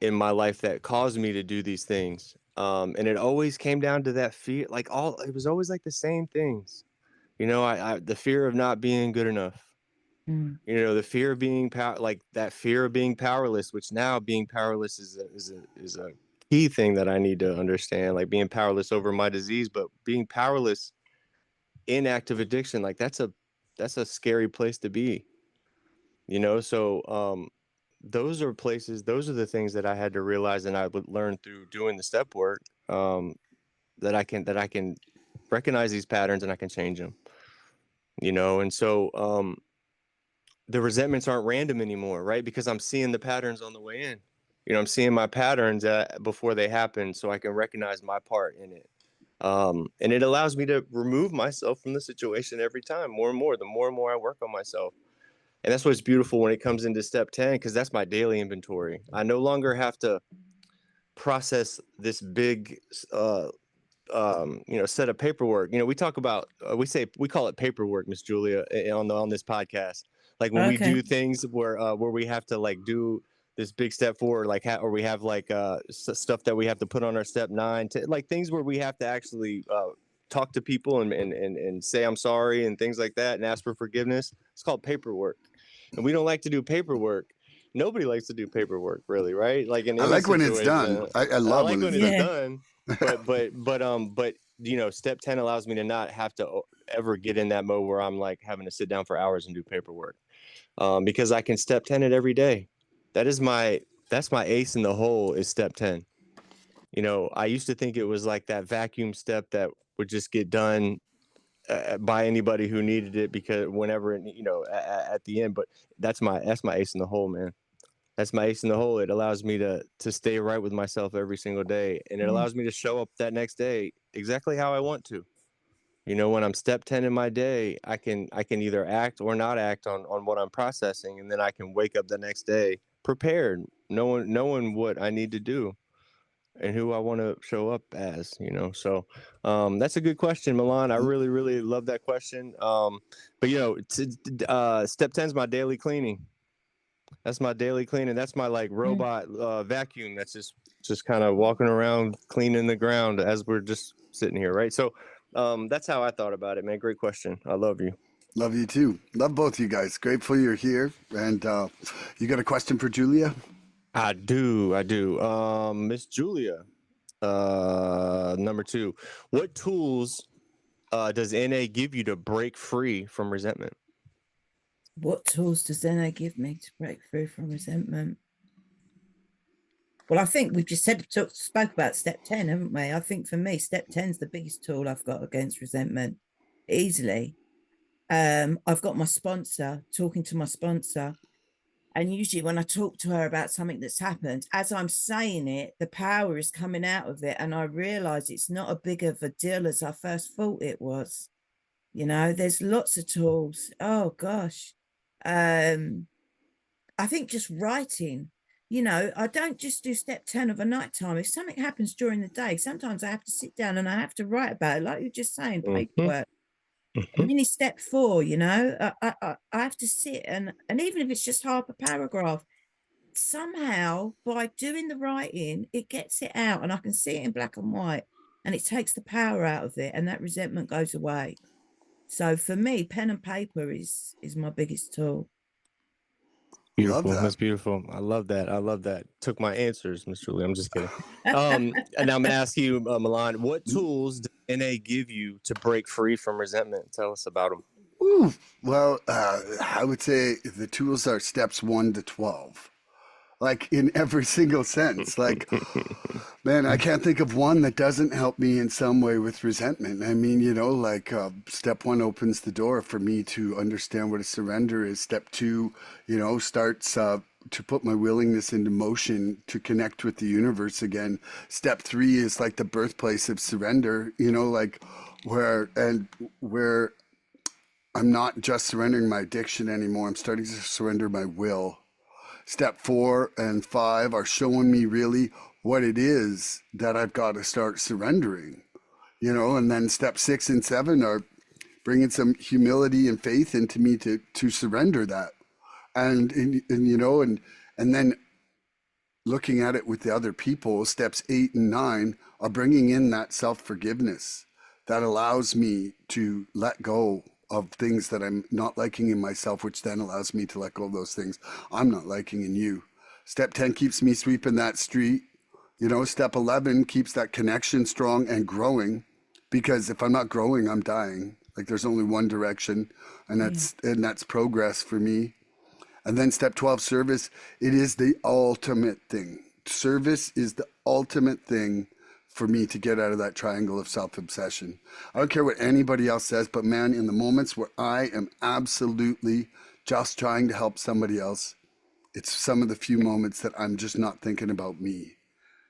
in my life that caused me to do these things. And it always came down to that fear. Like, it was always like the same things. You know, the fear of not being good enough. Mm. You know, the fear of being like that fear of being powerless, which now being powerless is a key thing that I need to understand. Like, being powerless over my disease, but being powerless in active addiction, like that's a scary place to be. You know, so those are places. Those are the things that I had to realize, and I would learn through doing the step work. That I can recognize these patterns and I can change them. You know, and so the resentments aren't random anymore, right? Because I'm seeing the patterns on the way in. You know, I'm seeing my patterns before they happen, so I can recognize my part in it. And it allows me to remove myself from the situation every time, more and more. The more and more I work on myself, and that's what's beautiful when it comes into step 10, because that's my daily inventory. I no longer have to process this big set of paperwork. You know, we talk about we call it paperwork, Miss Julia, on this podcast. Like, when we Okay. do things where we have to like do this big step forward, like or we have like stuff that we have to put on our step 9 to like things where we have to actually talk to people and say I'm sorry and things like that and ask for forgiveness. It's called paperwork, and we don't like to do paperwork. Nobody likes to do paperwork, really, right? Like, in I any like when it's done. situation. I I love like when when it's it's done. Yeah. done, but you know, step 10 allows me to not have to ever get in that mode where I'm like having to sit down for hours and do paperwork, because I can step 10 it every day. That's my ace in the hole, is step 10. You know, I used to think it was like that vacuum step that would just get done by anybody who needed it, because whenever, at the end. But that's my ace in the hole, man. That's my ace in the hole. It allows me to stay right with myself every single day, and it Mm. allows me to show up that next day exactly how I want to. You know, when I'm step 10 in my day, I can either act or not act on what I'm processing, and then I can wake up the next day prepared, knowing what I need to do and who I want to show up as, you know. So that's a good question, Milan. I really, really love that question. But you know, step 10 is my daily cleaning. That's my daily cleaning. That's my like Mm. robot vacuum that's just kind of walking around cleaning the ground as we're just sitting here, right? So that's how I thought about it, man. Great question. I love you. Love you too. Love both you guys. Grateful you're here. And you got a question for Julia? I do. I do. Miss Julia, number 2. What tools does NA give you to break free from resentment? What tools does NA give me to break free from resentment? Well, I think we've just spoke about step 10, haven't we? I think for me, step 10 is the biggest tool I've got against resentment, easily. I've got my sponsor, talking to my sponsor. And usually when I talk to her about something that's happened, as I'm saying it, the power is coming out of it. And I realize it's not a big of a deal as I first thought it was. You know, there's lots of tools. Oh gosh. I think just writing, you know, I don't just do step 10 of a night time. If something happens during the day, sometimes I have to sit down and I have to write about it, like you're just saying, Mm-hmm, paperwork. mm-hmm. And then step 4, you know, I have to sit and even if it's just half a paragraph, somehow by doing the writing, it gets it out and I can see it in black and white and it takes the power out of it and that resentment goes away. So for me, pen and paper is my biggest tool. Love Beautiful. that. That's beautiful. I love that. I love that. Took my answers, Miss Julie. I'm just kidding. And I'm gonna ask you, Milan, what tools does NA give you to break free from resentment? Tell us about them. Ooh, well, I would say the tools are steps 1 to 12. like in every single sense. Like, man, I can't think of one that doesn't help me in some way with resentment. I mean, like step one opens the door for me to understand what a surrender is. Step two, starts to put my willingness into motion to connect with the universe again. Step three is like the birthplace of surrender, like where I'm not just surrendering my addiction anymore. I'm starting to surrender my will. Step 4 and 5 are showing me really what it is that I've got to start surrendering, and then step 6 and 7 are bringing some humility and faith into me to surrender that. And then looking at it with the other people, steps 8 and 9 are bringing in that self-forgiveness that allows me to let go of things that I'm not liking in myself, which then allows me to let go of those things I'm not liking in you. Step 10 keeps me sweeping that street. Step 11 keeps that connection strong and growing, because if I'm not growing, I'm dying. Like there's only one direction, and Yeah. that's progress for me. And then step 12, service, it is the ultimate thing. Service is the ultimate thing for me to get out of that triangle of self-obsession. I don't care what anybody else says, but man, in the moments where I am absolutely just trying to help somebody else, it's some of the few moments that I'm just not thinking about me.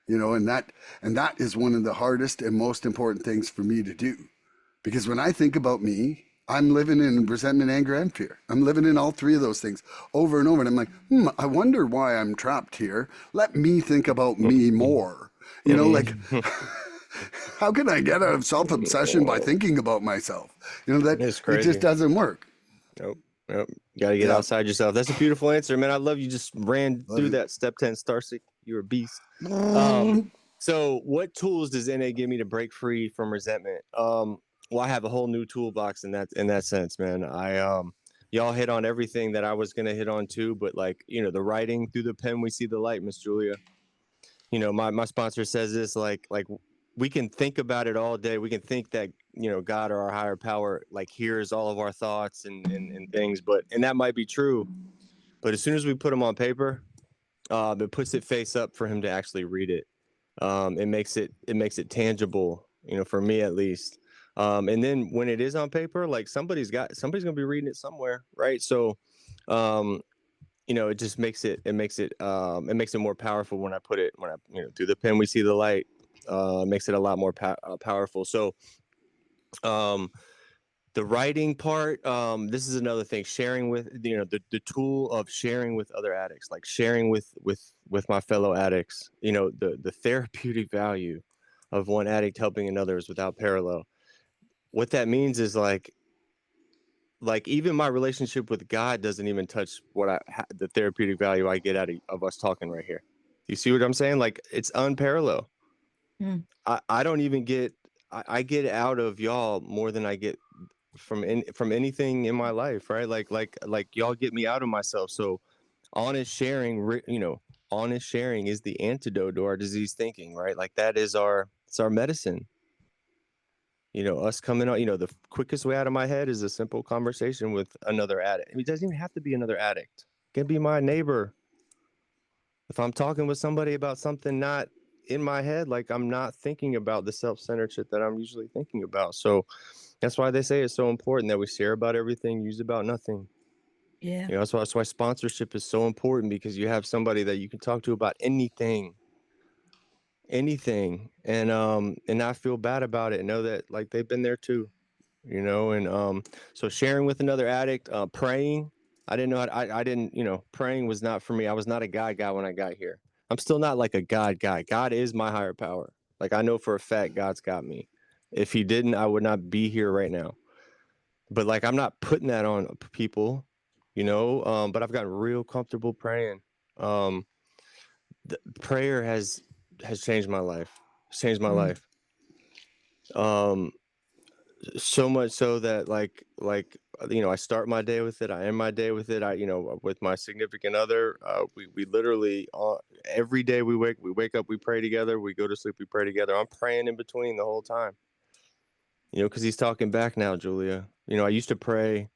And that is one of the hardest and most important things for me to do. Because when I think about me, I'm living in resentment, anger, and fear. I'm living in all three of those things over and over. And I'm like, I wonder why I'm trapped here. Let me think about me more. Like, how can I get out of self obsession by thinking about myself? That It's it just crazy. doesn't work. Nope. Nope. You got to get Yeah. outside yourself. That's a beautiful answer, man. I love you. Just ran Love through it. that. Step 10, Starcic. You're a beast. So what tools does NA give me to break free from resentment? Well, I have a whole new toolbox in that sense, man. Y'all hit on everything that I was gonna hit on too, but like, the writing through the pen, we see the light, Miss Julia. My sponsor says this, like we can think about it all day. We can think that, God or our higher power like hears all of our thoughts and things, and that might be true. But as soon as we put them on paper, it puts it face up for him to actually read it. It makes it tangible, for me at least. And then when it is on paper, like somebody's gonna be reading it somewhere, right? So, um, it just makes it more powerful when through the pen we see the light. Makes it a lot more powerful. So, um, the writing part, this is another thing, sharing with, the tool of sharing with other addicts, like sharing with my fellow addicts, the therapeutic value of one addict helping another is without parallel. What that means is like even my relationship with God doesn't even touch the therapeutic value I get out of us talking right here. You see what I'm saying? Like it's unparalleled. Mm. I don't even I get out of y'all more than I get from anything in my life, right? Like y'all get me out of myself. So honest sharing, honest sharing is the antidote to our disease thinking, right? Like it's our medicine. Us coming out, the quickest way out of my head is a simple conversation with another addict. I mean, it doesn't even have to be another addict. It can be my neighbor. If I'm talking with somebody about something not in my head, like I'm not thinking about the self-centered shit that I'm usually thinking about. So that's why they say it's so important that we share about everything, use about nothing. Yeah. That's why sponsorship is so important, because you have somebody that you can talk to about anything, and not feel bad about it, and know that like they've been there too, and so sharing with another addict, praying. I didn't know I didn't, praying was not for me. I was not a God guy when I got here. I'm still not like a God guy. God is my higher power. Like I know for a fact God's got me. If he didn't, I would not be here right now. But like I'm not putting that on people, but I've gotten real comfortable praying. um Prayer has changed my life. It's changed my Mm. life. um so much so that I start my day with it, I end my day with it. With my significant other, we literally, every day we wake up, we pray together, we go to sleep, we pray together. I'm praying in between the whole time, because he's talking back now, Julia. I used to pray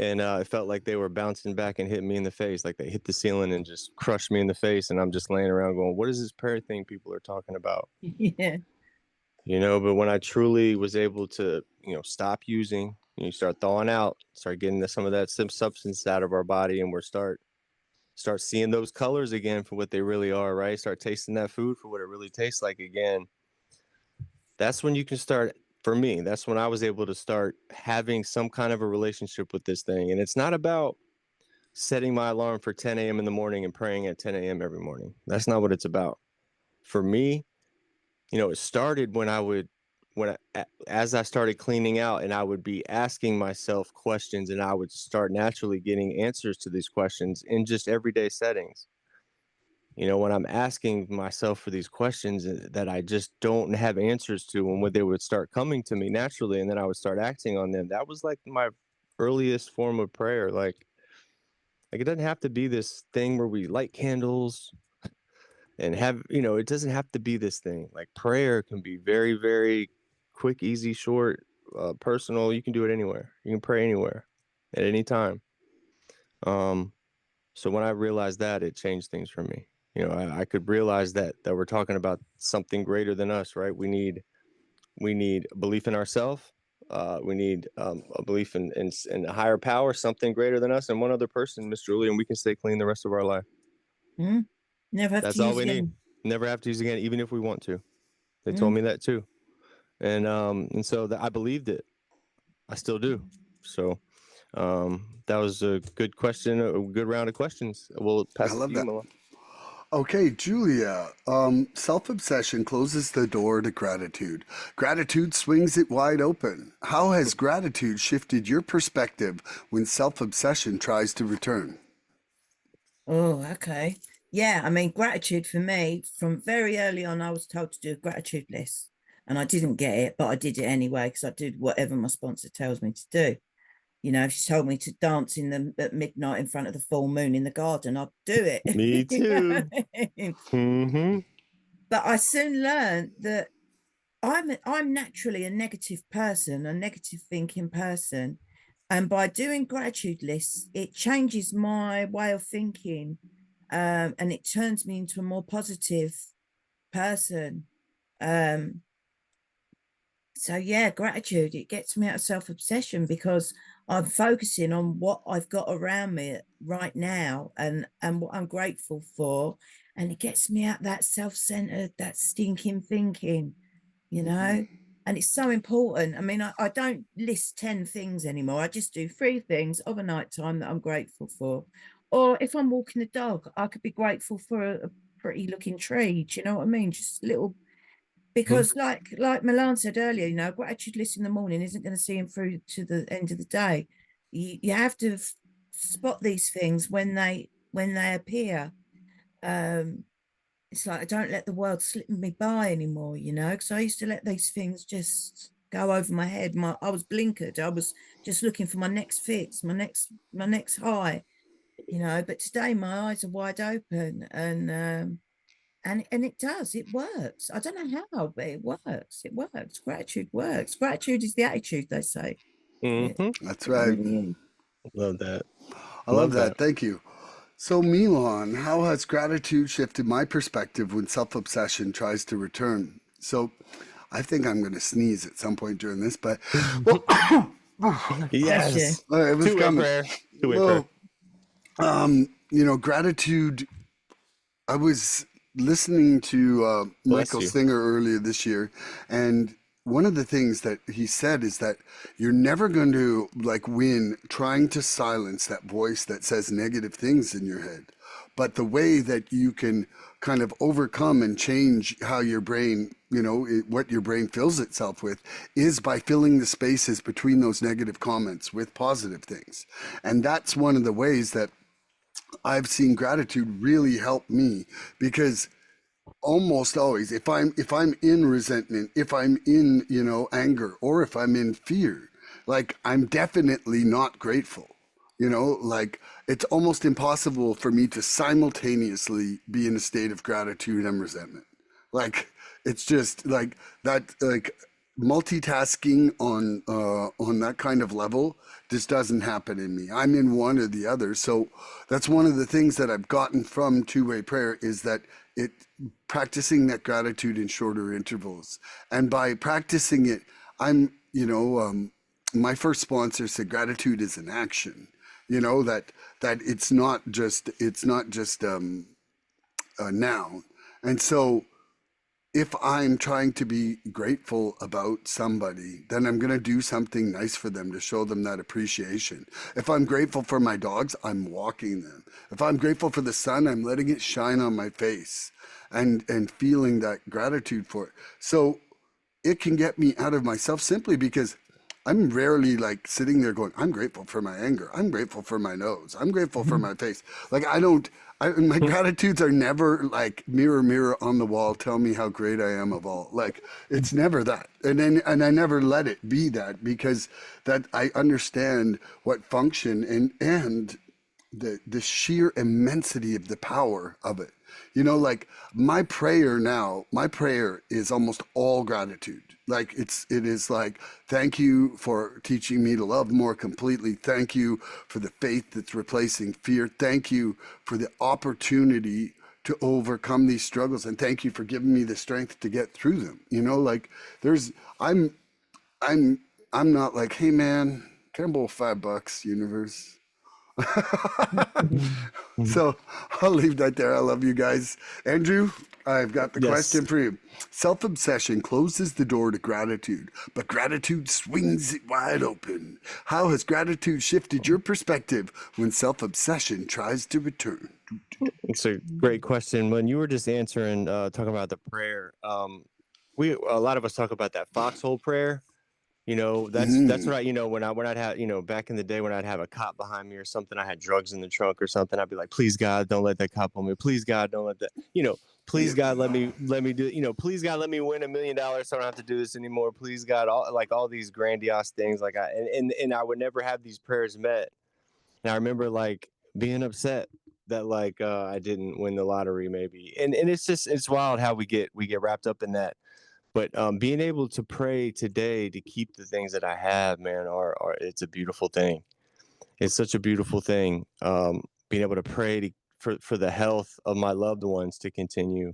And it felt like they were bouncing back and hitting me in the face, like they hit the ceiling and just crushed me in the face. And I'm just laying around going, what is this prayer thing people are talking about? Yeah. But when I truly was able to, stop using, you start thawing out, start getting some of that substance out of our body, and start seeing those colors again for what they really are, right? Start tasting that food for what it really tastes like again. That's when you can start. For me, that's when I was able to start having some kind of a relationship with this thing. And it's not about setting my alarm for 10 a.m. in the morning and praying at 10 a.m. every morning. That's not what it's about. For me, it started as I started cleaning out, and I would be asking myself questions, and I would start naturally getting answers to these questions in just everyday settings. When I'm asking myself for these questions that I just don't have answers to, and when they would start coming to me naturally, and then I would start acting on them, that was like my earliest form of prayer. Like it doesn't have to be this thing where we light candles and have, it doesn't have to be this thing. Like prayer can be very, very quick, easy, short, personal. You can do it anywhere. You can pray anywhere at any time. So when I realized that, it changed things for me. I could realize that we're talking about something greater than us, right? We need belief in ourselves. We need a belief in a higher power, something greater than us, and one other person, Miss Julie, and we can stay clean the rest of our life. Mm. Never have That's to all use we need. again. Never have to use again, even if we want to. They told Mm. me that too, and so I believed it. I still do. So that was a good question, a good round of questions. We'll I pass it to love you, that. Milan. Okay, Julia. Self-obsession closes the door to gratitude. Gratitude swings it wide open. How has gratitude shifted your perspective when self-obsession tries to return? Oh, okay. Yeah, I mean, gratitude for me, from very early on, I was told to do a gratitude list. And I didn't get it, but I did it anyway because I did whatever my sponsor tells me to do. If she told me to dance at midnight in front of the full moon in the garden, I'd do it. Me You know too. what I mean? Mm-hmm. But I soon learned that I'm naturally a negative person, a negative thinking person. And by doing gratitude lists, it changes my way of thinking, and it turns me into a more positive person. Um, so yeah, gratitude, it gets me out of self-obsession because I'm focusing on what I've got around me right now and what I'm grateful for. And it gets me out that self-centered, that stinking thinking, you know. And it's so important. I mean, I don't list 10 things anymore. I just do 3 things overnight time that I'm grateful for. Or if I'm walking the dog, I could be grateful for a pretty looking tree. Do you know what I mean? Just little, because like Milan said earlier, gratitude list in the morning isn't going to see him through to the end of the day. You have to spot these things when they appear. Um, it's like I don't let the world slip me by anymore, because I used to let these things just go over my head. I was blinkered. I was just looking for my next fix, my next high, but today my eyes are wide open, and it works. I don't know how, but it works. Gratitude works. Gratitude is the attitude, they say. it, Mm-hmm. That's it right. really is. Love that. I love Love that. that. Thank you. So, Milan, how has gratitude shifted my perspective when self-obsession tries to return? So, I think I'm going to sneeze at some point during this, but well, Bless you. Yes. it was Two-way coming. prayer. Two-way prayer. Well, gratitude. I was listening to Bless Michael you. Singer earlier this year, and one of the things that he said is that you're never going to like win trying to silence that voice that says negative things in your head. But the way that you can kind of overcome and change how your brain, what your brain fills itself with, is by filling the spaces between those negative comments with positive things. And that's one of the ways that I've seen gratitude really help me, because almost always if I'm in resentment, if I'm in, anger, or if I'm in fear, like I'm definitely not grateful. Like it's almost impossible for me to simultaneously be in a state of gratitude and resentment. Like it's just like that, like multitasking on that kind of level just doesn't happen in me. I'm in one or the other. So that's one of the things that I've gotten from two-way prayer is that it practicing that gratitude in shorter intervals. And by practicing it, I'm, my first sponsor said gratitude is an action. That it's not just a noun. And so if I'm trying to be grateful about somebody, then I'm going to do something nice for them to show them that appreciation. If I'm grateful for my dogs, I'm walking them. If I'm grateful for the sun, I'm letting it shine on my face and feeling that gratitude for it. So it can get me out of myself simply because I'm rarely like sitting there going, I'm grateful for my anger. I'm grateful for my nose. I'm grateful for my face. Like my gratitudes are never like mirror, mirror on the wall, tell me how great I am of all. Like it's never that. And I never let it be that because that I understand what function and the sheer immensity of the power of it. Like my prayer is almost all gratitude. Like it is like, thank you for teaching me to love more completely. Thank you for the faith that's replacing fear. Thank you for the opportunity to overcome these struggles. And thank you for giving me the strength to get through them. Like there's, I'm, I'm not like, hey man, can I borrow $5, universe? So I'll leave that there. I love you guys. Andrew, I've got the Yes. question for you. Self obsession closes the door to gratitude, but gratitude swings it wide open. How has gratitude shifted your perspective when self obsession tries to return? It's a great question. When you were just answering, talking about the prayer, a lot of us talk about that foxhole prayer. That's what when I'd have, back in the day when I'd have a cop behind me or something, I had drugs in the trunk or something. I'd be like, please God, don't let that cop on me. Please God, don't let that, please Yeah. God, let me do, please God, let me win $1 million. So I don't have to do this anymore. Please God, all these grandiose things. Like and I would never have these prayers met. And I remember like being upset that like I didn't win the lottery maybe. And it's wild how we get wrapped up in that. But being able to pray today to keep the things that I have, man, are it's a beautiful thing. It's such a beautiful thing. Being able to pray for the health of my loved ones to continue.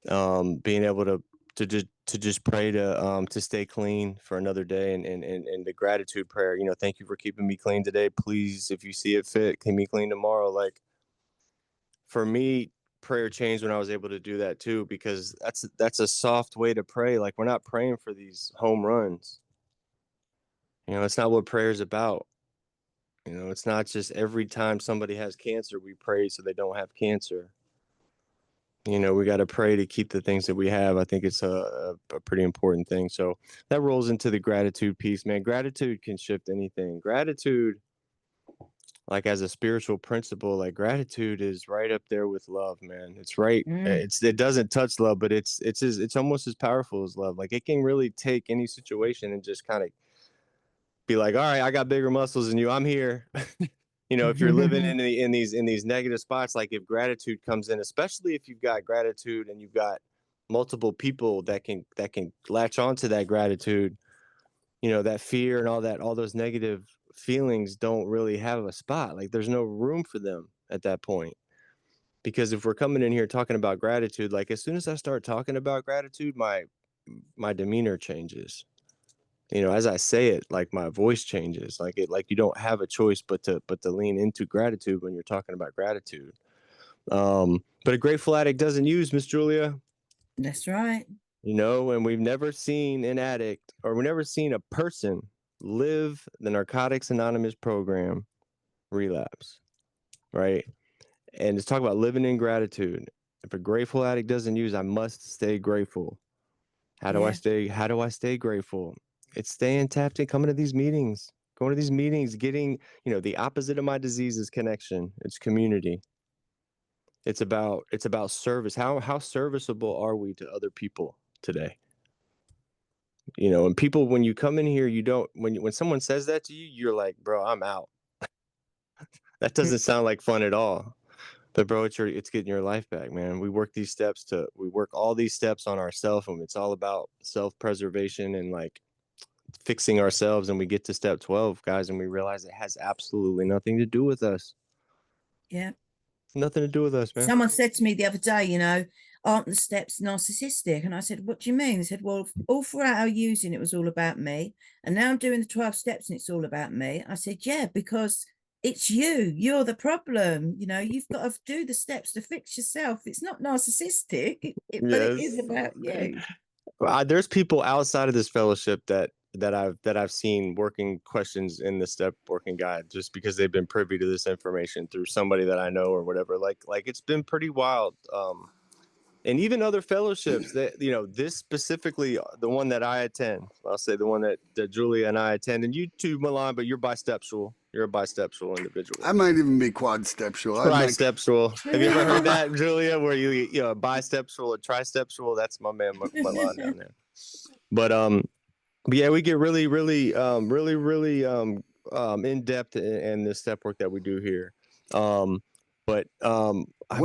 Being able to just pray to stay clean for another day and the gratitude prayer. Thank you for keeping me clean today. Please, if you see it fit, keep me clean tomorrow. Like for me, prayer changed when I was able to do that too, because that's a soft way to pray. Like we're not praying for these home runs. It's not what prayer is about. It's not just every time somebody has cancer, we pray so they don't have cancer. We got to pray to keep the things that we have. I think it's a pretty important thing. So that rolls into the gratitude piece, man. Gratitude can shift anything. Gratitude, like as a spiritual principle, like gratitude is right up there with love, man. It's right. Mm. It doesn't touch love, but it's almost as powerful as love. Like it can really take any situation and just kind of be like, all right, I got bigger muscles than you. I'm here. If you're living in these negative spots, like if gratitude comes in, especially if you've got gratitude and you've got multiple people that can latch onto that gratitude, that fear and all those negative feelings don't really have a spot. Like there's no room for them at that point. Because if we're coming in here talking about gratitude, like as soon as I start talking about gratitude, my demeanor changes. As I say it, like my voice changes. Like you don't have a choice but to lean into gratitude when you're talking about gratitude. But a grateful addict doesn't use, Miss Julia. That's right. And we've never seen an addict or we've never seen a person live the Narcotics Anonymous program relapse, right? And let's talk about living in gratitude. If a grateful addict doesn't use, I must stay grateful. How do I Yeah. stay grateful? It's staying tapped in, coming to these meetings, going to these meetings, getting, the opposite of my disease is connection. It's community. It's about service. How serviceable are we to other people today? And people, when you come in here, you don't, when someone says that to you, you're like, bro, I'm out. That doesn't sound like fun at all. But bro, it's getting your life back, man. We work all these steps on ourselves, and it's all about self-preservation and like fixing ourselves. And we get to step 12, guys, and we realize it has absolutely nothing to do with us. Yeah. Nothing to do with us, man. Someone said to me the other day, aren't the steps narcissistic? And I said, what do you mean? They said, well, all throughout our using, it was all about me. And now I'm doing the 12 steps and it's all about me. I said, yeah, because it's you. You're the problem. You've got to do the steps to fix yourself. It's not narcissistic, but it is about you. There's people outside of this fellowship that I've seen working questions in the step working guide just because they've been privy to this information through somebody that I know or whatever. Like it's been pretty wild. And even other fellowships that, this specifically, the one that I attend, I'll say the one that Julia and I attend, and you too, Milan, but you're bisexual. You're a bisexual individual. I might even be quadstepsual. Trisexual. Have you ever heard that, Julia? Where you bisexual or trisexual? That's my man Milan down there. But yeah, we get really in depth in the step work that we do here. One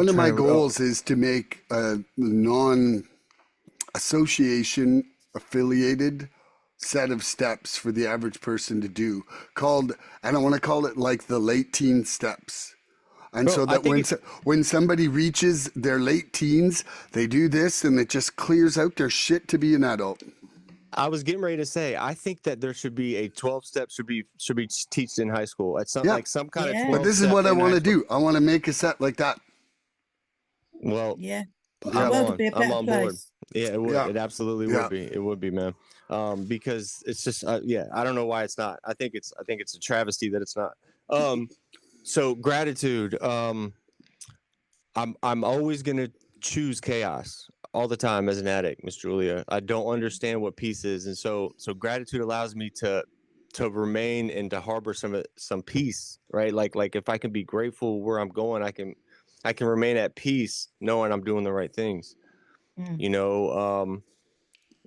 of my goals is to make a non-association affiliated set of steps for the average person to do called, I don't want to call it like the late teen steps. And so that when somebody reaches their late teens, they do this and it just clears out their shit to be an adult. I was getting ready to say, I think that there should be a 12 step should be taught in high school at some kind of 12. But this is what I want to do. I want to make a set like that. Well, I'm on board. Yeah, it would. Yeah. It absolutely would be. It would be, man. Because it's just, I don't know why it's not. I think it's a travesty that it's not. So gratitude. I'm always gonna choose chaos all the time as an addict, Miss Julia. I don't understand what peace is, and so gratitude allows me to remain and to harbor some peace, right? Like if I can be grateful where I'm going, I can remain at peace knowing I'm doing the right things.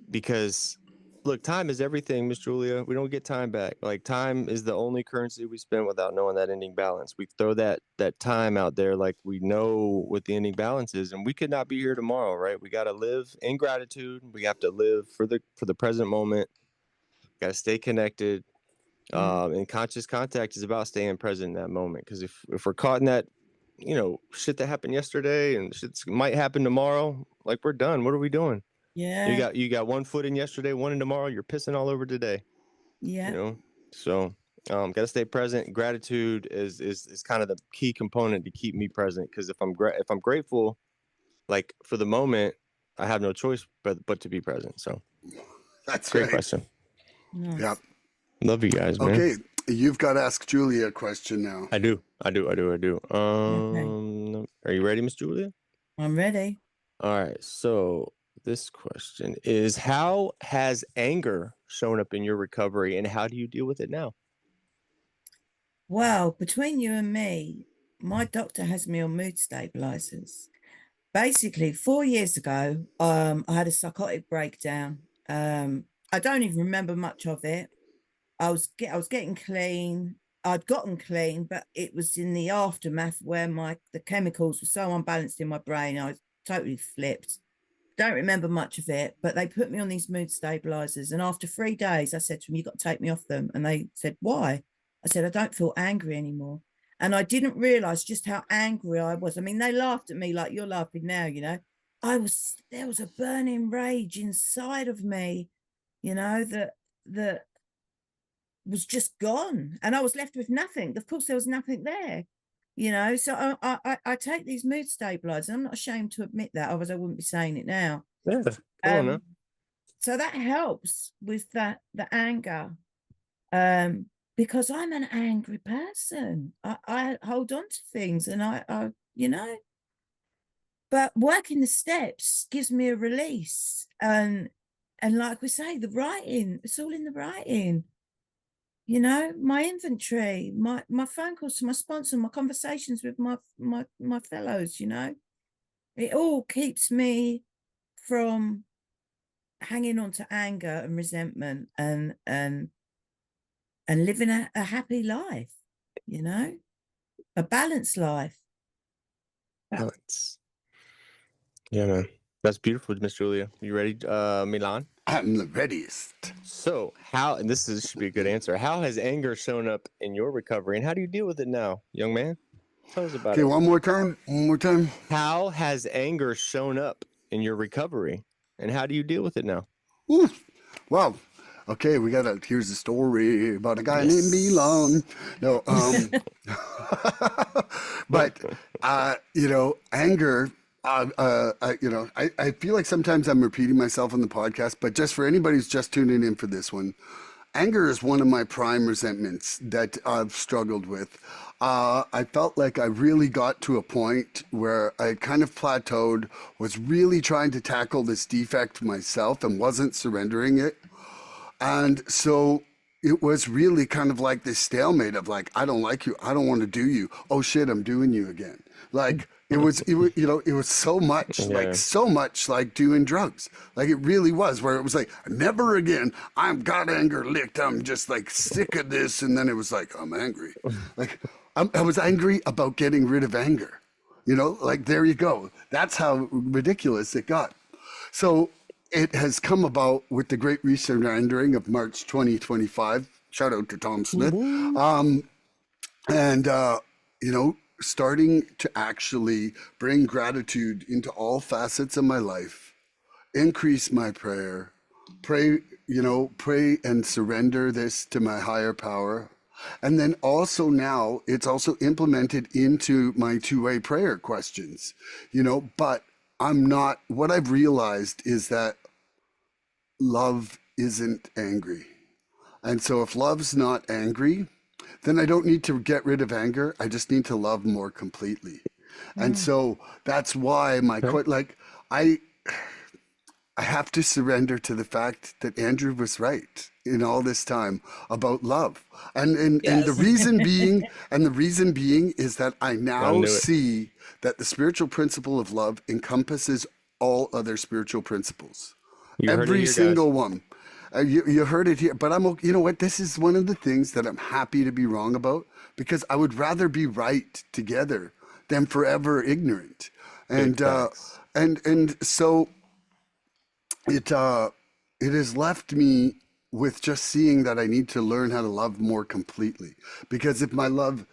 Because look, time is everything, Miss Julia. We don't get time back. Like time is the only currency we spend without knowing that ending balance. We throw that time out there like we know what the ending balance is, and we could not be here tomorrow, right? We got to live in gratitude. We have to live for the present moment. Got to stay connected. And conscious contact is about staying present in that moment. Because if we're caught in that, shit that happened yesterday and shit might happen tomorrow, like we're done. What are we doing? Yeah. You got one foot in yesterday, one in tomorrow. You're pissing all over today. Yeah. So got to stay present. Gratitude is kind of the key component to keep me present. Because if I'm grateful, like for the moment, I have no choice but to be present. So that's great right. question. Nice. Yeah. Love you guys, man. Okay, you've got to ask Julia a question now. I do. Okay. Are you ready, Miss Julia? I'm ready. All right. So this question is, how has anger shown up in your recovery and how do you deal with it now? Well, between you and me, my doctor has me on mood stabilizers. Basically, 4 years ago, I had a psychotic breakdown. I don't even remember much of it. I was getting clean. I'd gotten clean, but it was in the aftermath where the chemicals were so unbalanced in my brain. I was totally flipped. Don't remember much of it, but they put me on these mood stabilizers. And after 3 days, I said to them, "You've got to take me off them." And they said, "Why?" I said, "I don't feel angry anymore." And I didn't realize just how angry I was. I mean, they laughed at me like you're laughing now, there was a burning rage inside of me, that was just gone. And I was left with nothing. Of course, there was nothing there. So I take these mood stabilizers. I'm not ashamed to admit that, otherwise I wouldn't be saying it now. Yeah, come on now. So that helps with the anger, because I'm an angry person. I hold on to things, and I but working the steps gives me a release, and like we say, the writing, it's all in the writing. My inventory, my phone calls to my sponsor, my conversations with my fellows, it all keeps me from hanging on to anger and resentment and living a happy life, a balanced life. Balance. Yeah, man. That's beautiful, Miss Julia. You ready, Milan? I'm the readiest. So, and this should be a good answer. How has anger shown up in your recovery, and how do you deal with it now, young man? Tell us about Okay, it. one more time. One more time. How has anger shown up in your recovery, and how do you deal with it now? Ooh. Wow. Okay, here's a story about a guy named Milan. Yes. No, but anger. I feel like sometimes I'm repeating myself on the podcast, but just for anybody who's just tuning in for this one, anger is one of my prime resentments that I've struggled with. I felt like I really got to a point where I kind of plateaued, was really trying to tackle this defect myself and wasn't surrendering it. And so it was really kind of like this stalemate of like, I don't like you. I don't want to do you. Oh shit, I'm doing you again. Like it was so much like doing drugs. Like it really was, where it was like, never again. I've got anger licked. I'm just like sick of this. And then it was like, I'm angry. Like I was angry about getting rid of anger. Like there you go. That's how ridiculous it got. So it has come about with the Great Resurrendering of March 2025. Shout out to Tom Smith. And, starting to actually bring gratitude into all facets of my life, increase my prayer, pray and surrender this to my higher power. And then also now it's also implemented into my two-way prayer questions, but what I've realized is that love isn't angry. And so if love's not angry, then I don't need to get rid of anger. I just need to love more completely. And so that's why I I have to surrender to the fact that Andrew was right in all this time about love. And the Yes. reason being is that I I now knew it. see that the spiritual principle of love encompasses all other spiritual principles. You heard it Every here, guys. single one. You heard it here, but you know what? This is one of the things that I'm happy to be wrong about, because I would rather be right together than forever ignorant. Big And facts. so it has left me with just seeing that I need to learn how to love more completely. Because if my love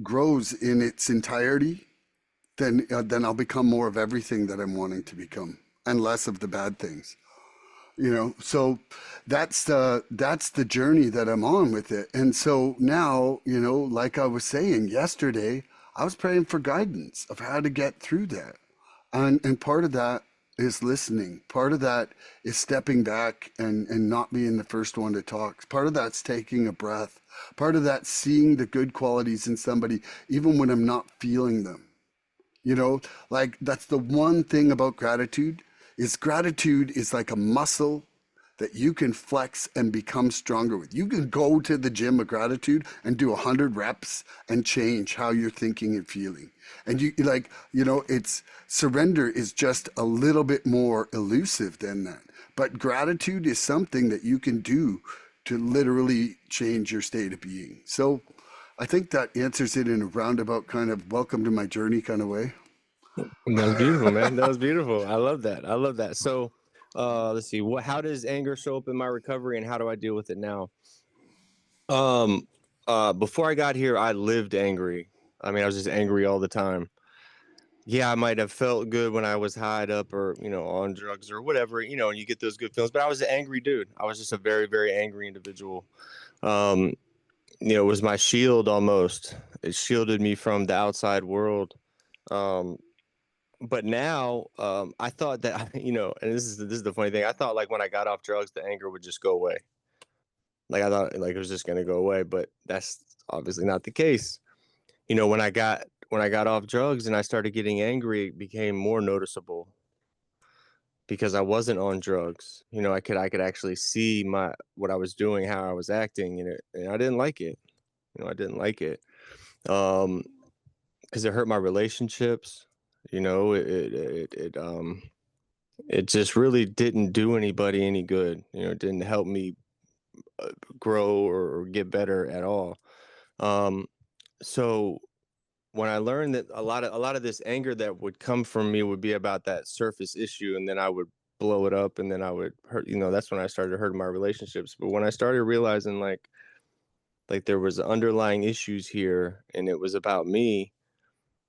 grows in its entirety, then I'll become more of everything that I'm wanting to become, and less of the bad things. So that's the journey that I'm on with it. And so now, like I was saying yesterday, I was praying for guidance of how to get through that. And part of that is listening. Part of that is stepping back and not being the first one to talk. Part of that's taking a breath. Part of that's seeing the good qualities in somebody even when I'm not feeling them. You know, like that's the one thing about gratitude is like a muscle that you can flex and become stronger with. You can go to the gym of gratitude and do 100 reps and change how you're thinking and feeling. And it's surrender is just a little bit more elusive than that. But gratitude is something that you can do to literally change your state of being. So I think that answers it in a roundabout kind of welcome to my journey kind of way. That was beautiful, man. That was beautiful. I love that. I love that. So, let's see. How does anger show up in my recovery, and how do I deal with it now? Um, before I got here, I lived angry. I mean, I was just angry all the time. Yeah, I might have felt good when I was high up or, on drugs or whatever, and you get those good feelings. But I was an angry dude. I was just a very, very angry individual. Um, it was my shield almost. It shielded me from the outside world. Um, but now, I thought that, and this is the funny thing. I thought like when I got off drugs, the anger would just go away. Like I thought like it was just gonna go away, but that's obviously not the case. When I got off drugs and I started getting angry, it became more noticeable because I wasn't on drugs. I could actually see what I was doing, how I was acting, and I didn't like it. I didn't like it. Um, because it hurt my relationships. It just really didn't do anybody any good. It didn't help me grow or get better at all. Um, so when I learned that a lot of this anger that would come from me would be about that surface issue, and then I would blow it up, and then I would hurt. That's when I started hurting my relationships. But when I started realizing like there was underlying issues here, and it was about me,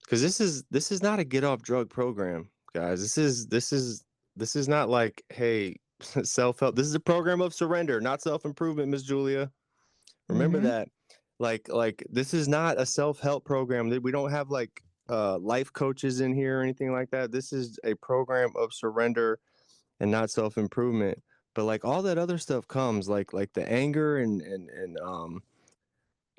because this is not a get off drug program, guys. This is not like, hey, self help. This is a program of surrender, not self improvement, Miss Julia. Remember Mm-hmm. that. Like this is not a self help program. We don't have like life coaches in here or anything like that. This is a program of surrender and not self improvement. But like all that other stuff comes, like the anger and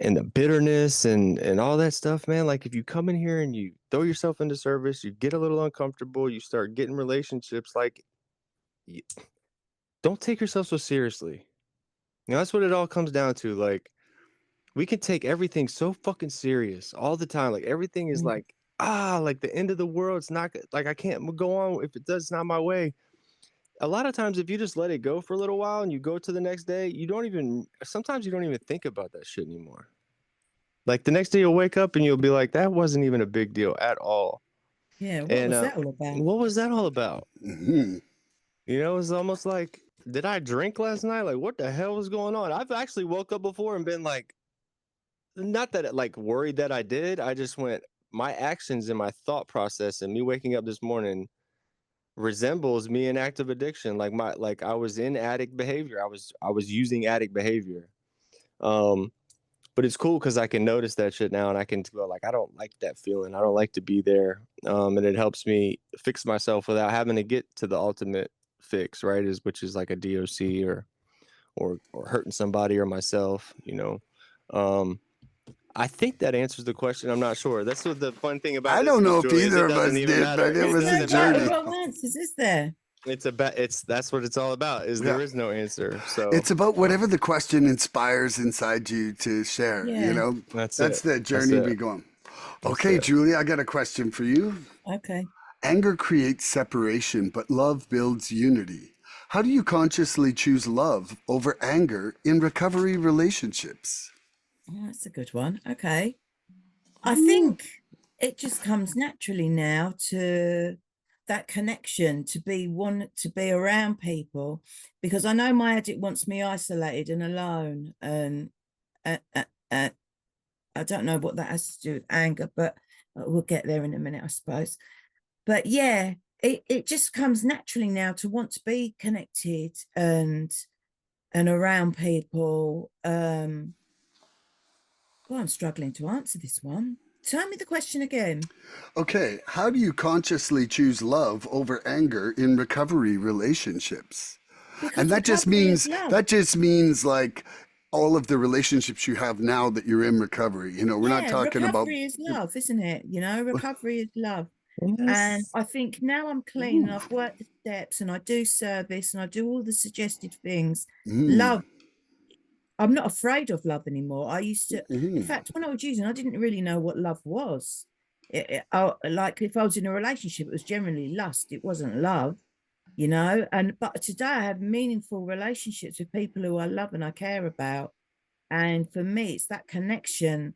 the bitterness and all that stuff, man. Like if you come in here and you throw yourself into service, you get a little uncomfortable, you start getting relationships, like don't take yourself so seriously. That's what it all comes down to. Like we can take everything so fucking serious all the time. Like everything is like, like the end of the world. It's not like I can't go on if it does, it's not my way. A lot of times if you just let it go for a little while and you go to the next day, sometimes you don't even think about that shit anymore. Like the next day you'll wake up and you'll be like, that wasn't even a big deal at all. Yeah, what And was that all about? what was that all about? Mhm. It's almost like, did I drink last night? Like, what the hell was going on? I've actually woke up before and been like, not that like worried that I did. I just went, my actions and my thought process and me waking up this morning resembles me in active addiction. Like I was in addict behavior. I was using addict behavior. But it's cool because I can notice that shit now and I can go like, I don't like that feeling. I don't like to be there. And it helps me fix myself without having to get to the ultimate fix, right? Which is like a DOC or hurting somebody or myself. I think that answers the question. I'm not sure. That's what the fun thing about I this, don't Miss know if Julia, is either it of doesn't us even did, but matter. it It was a There's doesn't no right journey. or matter. wrong answers, is there? That's what it's all about. Yeah. There is no answer. So It's about whatever the question inspires inside you to share. Yeah. that's That's it. the That's journey it. we go on. That's Okay, it. Julie, I got a question for you. Okay. Anger creates separation, but love builds unity. How do you consciously choose love over anger in recovery relationships? Oh, that's a good one. Okay. I think it just comes naturally now to that connection, to be around people, because I know my addict wants me isolated and alone, and uh, uh, uh, I don't know what that has to do with anger, but we'll get there in a minute, I suppose. But yeah, it just comes naturally now to want to be connected and around people. Well, I'm struggling to answer this one. Tell me the question again. Okay, how do you consciously choose love over anger in recovery relationships? And Because recovery is love. that just means like all of the relationships you have now that you're in recovery. We're not Yeah, talking about. recovery is love, isn't it? Recovery is love. And Yes. I think now I'm clean and I've worked the steps and I do service and I do all the suggested things. Mm, Love, I'm not afraid of love anymore. I used to, in mm, fact, when I was using, I didn't really know what love was. Like if I was in a relationship, it was generally lust. It wasn't love, but today I have meaningful relationships with people who I love and I care about. And for me, it's that connection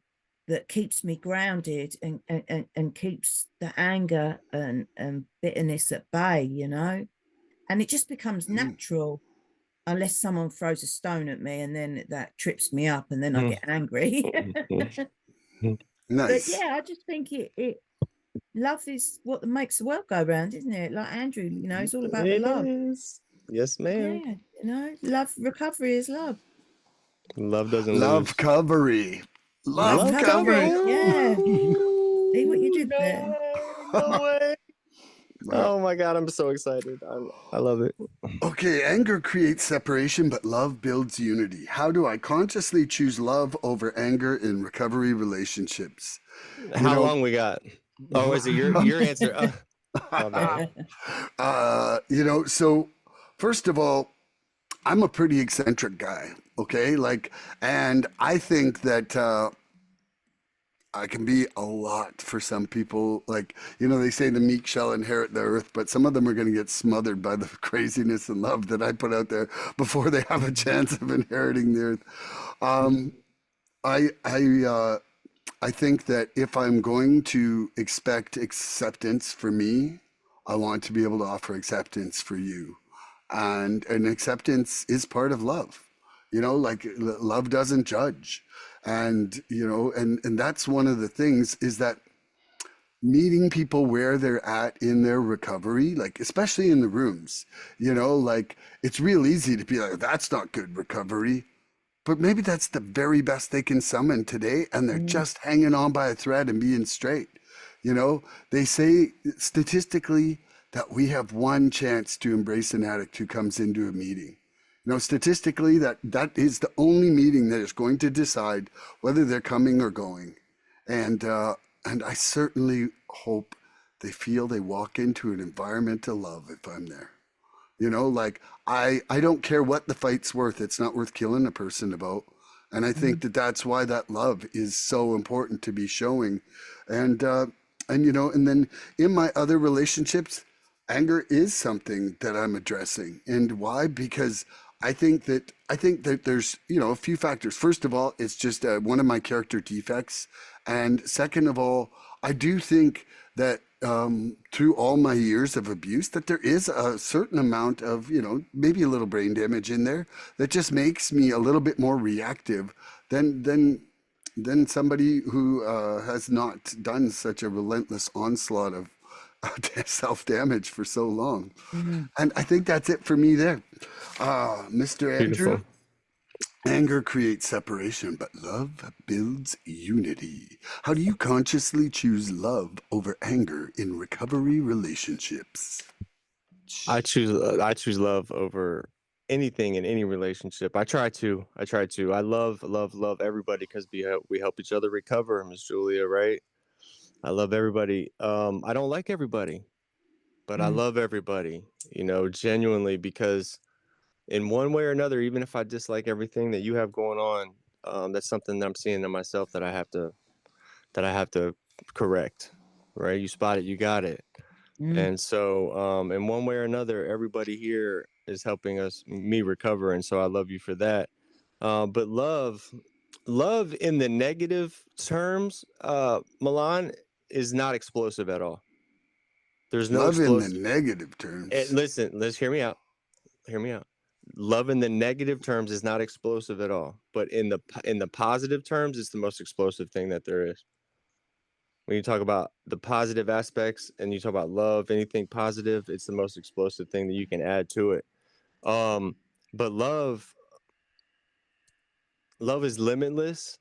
that keeps me grounded and keeps the anger and bitterness at bay. And it just becomes mm. natural unless someone throws a stone at me and then that trips me up and then I Hmm. get angry. But Nice. yeah, I just think it love is what makes the world go round, isn't it? Like Andrew, it's all about the It love. is. Yes, ma'am. Yeah, love, recovery is love. Love doesn't Love lose. covery. Love Love Love cover. covery. covery. Yeah. See what you Ooh, did no there. way. No way. Wow. Oh my God, I'm so excited. I love it. Okay, anger creates separation, but love builds unity. How do I consciously choose love over anger in recovery relationships? You How know, long we got? Oh, is it your answer? My bad. so first of all, I'm a pretty eccentric guy, okay? And I think that I can be a lot for some people. They say the meek shall inherit the earth, but some of them are going to get smothered by the craziness and love that I put out there before they have a chance of inheriting the earth. Um, I I think that if I'm going to expect acceptance for me, I want to be able to offer acceptance for you. And acceptance is part of love. Like love doesn't judge. And that's one of the things is that meeting people where they're at in their recovery, like especially in the rooms, like it's real easy to be like, that's not good recovery. But maybe that's the very best they can summon today, and they're Mm, just hanging on by a thread and being straight. They say statistically that we have one chance to embrace an addict who comes into a meeting. Statistically, that is the only meeting that is going to decide whether they're coming or going. And I certainly hope they feel they walk into an environment of love if I'm there. Like I don't care what the fight's worth. It's not worth killing a person about. And I think mm, that that's why that love is so important to be showing. And and then in my other relationships, anger is something that I'm addressing. And why? Because I think that there's a few factors. First of all, it's just one of my character defects, and second of all, I do think that through all my years of abuse, that there is a certain amount of maybe a little brain damage in there that just makes me a little bit more reactive than than than somebody who has not done such a relentless onslaught of self damage for so long. mm. And I think that's it for me there. Mr. Andrew, Beautiful. anger creates separation, but love builds unity. How do you consciously choose love over anger in recovery relationships? I choose love over anything in any relationship. I try to. I love everybody because we help each other recover, Miss Julia, right? I love everybody. I don't like everybody, but I Mm, love everybody, genuinely, because in one way or another, even if I dislike everything that you have going on, that's something that I'm seeing in myself that I have to correct, right? You spot it, you got it. mm. And so, in one way or another, everybody here is helping me recover. And so I love you for that. But love in the negative terms, Milan, is not explosive at all. There's no Love in the explosive. negative terms. Listen, let's hear me out. Hear me out. Love in the negative terms is not explosive at all, but in the positive terms, it's the most explosive thing that there is. When you talk about the positive aspects and you talk about love, anything positive, it's the most explosive thing that you can add to it. Um, but love is limitless.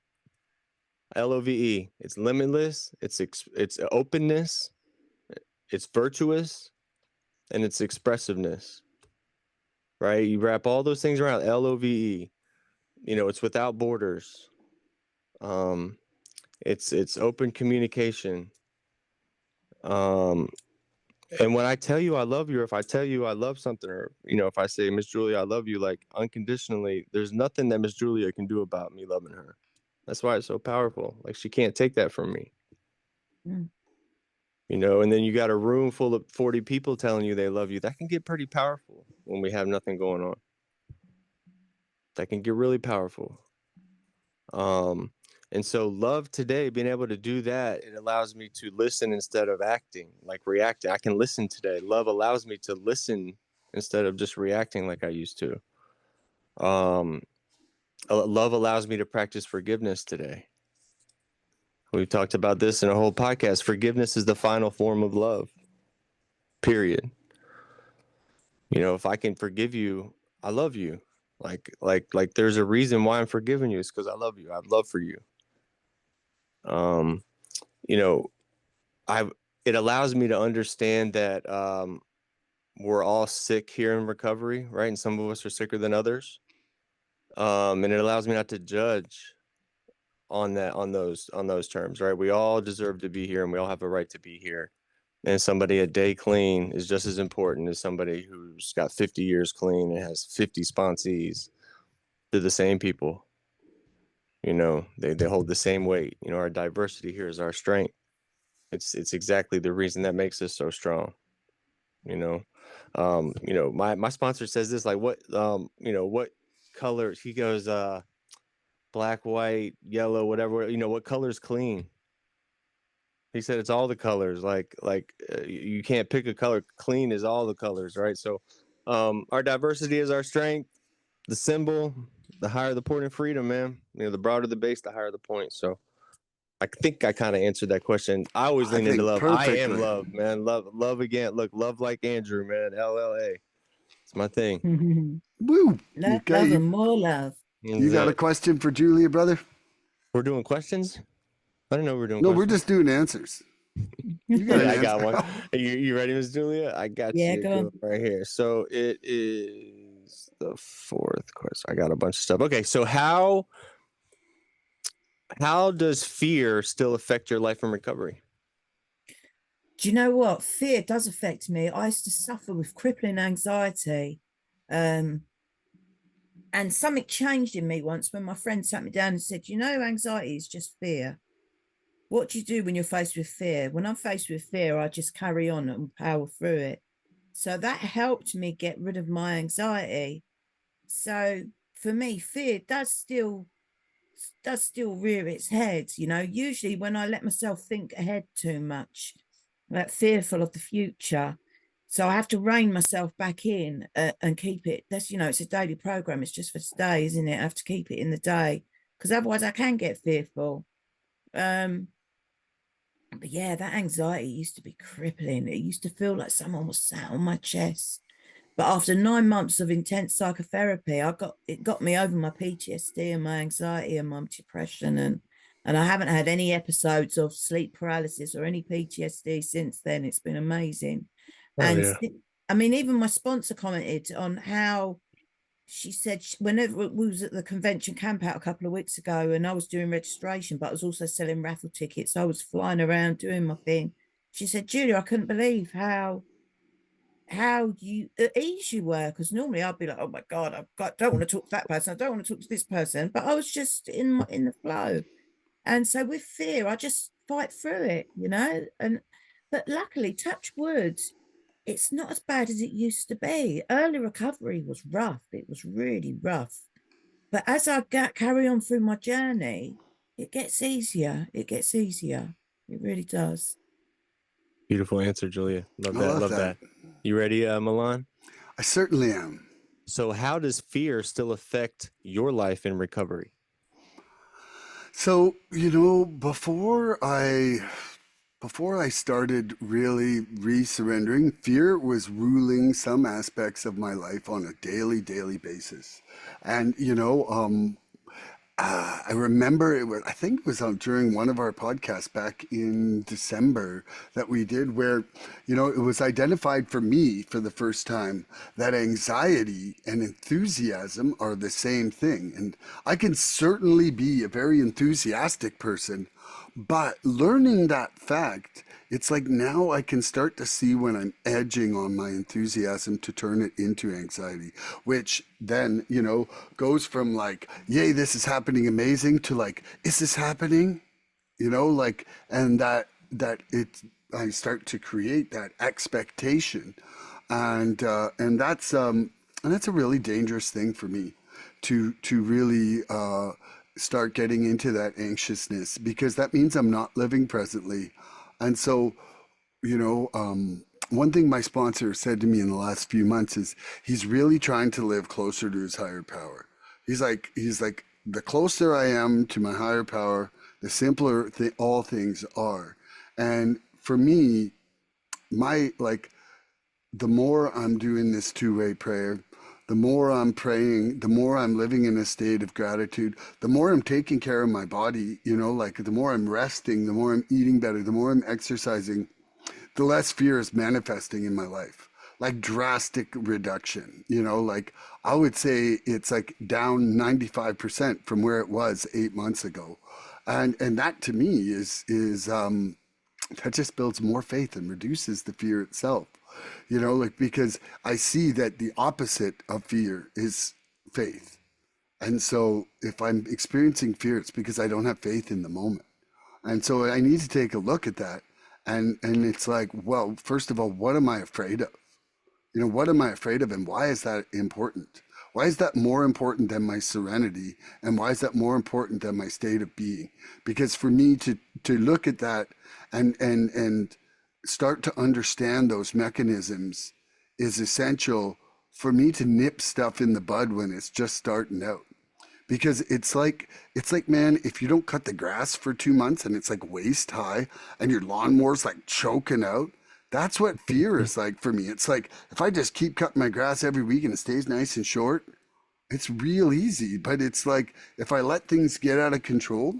Love. It's limitless. It's openness. It's virtuous, and it's expressiveness. Right? You wrap all those things around love. It's without borders. Um, it's open communication. Um, And when I tell you I love you, or if I tell you I love something, or if I say, Miss Julia, I love you, like unconditionally, there's nothing that Miss Julia can do about me loving her. That's why it's so powerful. Like she can't take that from me. Mm. And then you got a room full of 40 people telling you they love you. That can get pretty powerful when we have nothing going on. That can get really powerful. Um, and so love today, being able to do that, it allows me to listen instead of acting, like reacting. I can listen today. Love allows me to listen instead of just reacting like I used to. Um, love allows me to practice forgiveness today. We've talked about this in a whole podcast. Forgiveness is the final form of love, period. If I can forgive you, I love you. Like there's a reason why I'm forgiving you. It's because I love you. I have love for you. Um, you know, I it allows me to understand that we're all sick here in recovery, right? And some of us are sicker than others. And it allows me not to judge on those terms, right? We all deserve to be here, and we all have a right to be here. And somebody a day clean is just as important as somebody who's got 50 years clean and has 50 sponsees. They're the same people. They hold the same weight. Our diversity here is our strength. It's exactly the reason that makes us so strong. My sponsor says this, like, what color, he goes, black, white, yellow, whatever, what color's clean? He said it's all the colors. You can't pick a color. Clean is all the colors, right? So our diversity is our strength. The symbol, the higher the point of freedom, man. The broader the base, the higher the point. So I think I kind of answered that question. I always I lean into think love. I am perfectly. love, man. Love again. Look, love like Andrew, man. LLA. It's my thing. Woo. Love, Okay, love, and more love. you got a question for Julia, brother? We're doing questions? I didn't know we were doing No, questions. we're just doing answers. You got an I got answer. one. You ready, Miss Julia? I got Yeah, you go on. right here. So it is the fourth question. I got a bunch of stuff. Okay, so how does fear still affect your life and recovery? Do you know what? Fear does affect me. I used to suffer with crippling anxiety. And something changed in me once when my friend sat me down and said, anxiety is just fear. What do you do when you're faced with fear? When I'm faced with fear, I just carry on and power through it. So that helped me get rid of my anxiety. So for me, fear does still rear its head. Usually when I let myself think ahead too much, like fearful of the future, so I have to rein myself back in and keep it. That's it's a daily program. It's just for today, isn't it? I have to keep it in the day because otherwise I can get fearful. But yeah, that anxiety used to be crippling. It used to feel like someone was sat on my chest. But after 9 months of intense psychotherapy, it got me over my PTSD and my anxiety and my depression, and I haven't had any episodes of sleep paralysis or any PTSD since then. It's been amazing. And I mean, even my sponsor commented on how she said whenever we was at the convention camp out a couple of weeks ago and I was doing registration, but I was also selling raffle tickets. I was flying around doing my thing. She said, Julia, I couldn't believe how you at ease you were, because normally I'd be like, oh my God, don't want to talk to that person, I don't want to talk to this person, but I was just in the flow. And so with fear, I just fight through it, but luckily, touch wood, it's not as bad as it used to be. Early recovery was rough. It was really rough. But as I carry on through my journey, it gets easier. It gets easier. It really does. Beautiful answer, Julia. Love I that. love Love that. that. You ready, Milan? I certainly am. So how does fear still affect your life in recovery? So, before I started really re-surrendering, fear was ruling some aspects of my life on a daily basis. And, I remember I think it was during one of our podcasts back in December that we did where, it was identified for me for the first time that anxiety and enthusiasm are the same thing. And I can certainly be a very enthusiastic person, but learning that fact, it's like now I can start to see when I'm edging on my enthusiasm to turn it into anxiety, which then, goes from like, yay, this is happening amazing to like, is this happening? And that I start to create that expectation. And that's a really dangerous thing for me to really start getting into that anxiousness because that means I'm not living presently. And so, one thing my sponsor said to me in the last few months is he's really trying to live closer to his higher power. He's like, the closer I am to my higher power, the simpler all things are. And for me, my like the more I'm doing this two-way prayer, the more I'm praying, the more I'm living in a state of gratitude, the more I'm taking care of my body, like the more I'm resting, the more I'm eating better, the more I'm exercising, the less fear is manifesting in my life. Like drastic reduction, like I would say it's like down 95% from where it was 8 months ago. And that to me is that just builds more faith and reduces the fear itself. Like because I see that the opposite of fear is faith. And so if I'm experiencing fear, it's because I don't have faith in the moment. And so I need to take a look at that. And it's like, well, first of all, what am I afraid of? What am I afraid of and why is that important? Why is that more important than my serenity? And why is that more important than my state of being? Because for me to look at that and start to understand those mechanisms is essential for me to nip stuff in the bud when it's just starting out. Because it's like, man, if you don't cut the grass for 2 months and it's like waist high and your lawnmower's like choking out, that's what fear is like for me. It's like if I just keep cutting my grass every week and it stays nice and short, it's real easy. But it's like if I let things get out of control,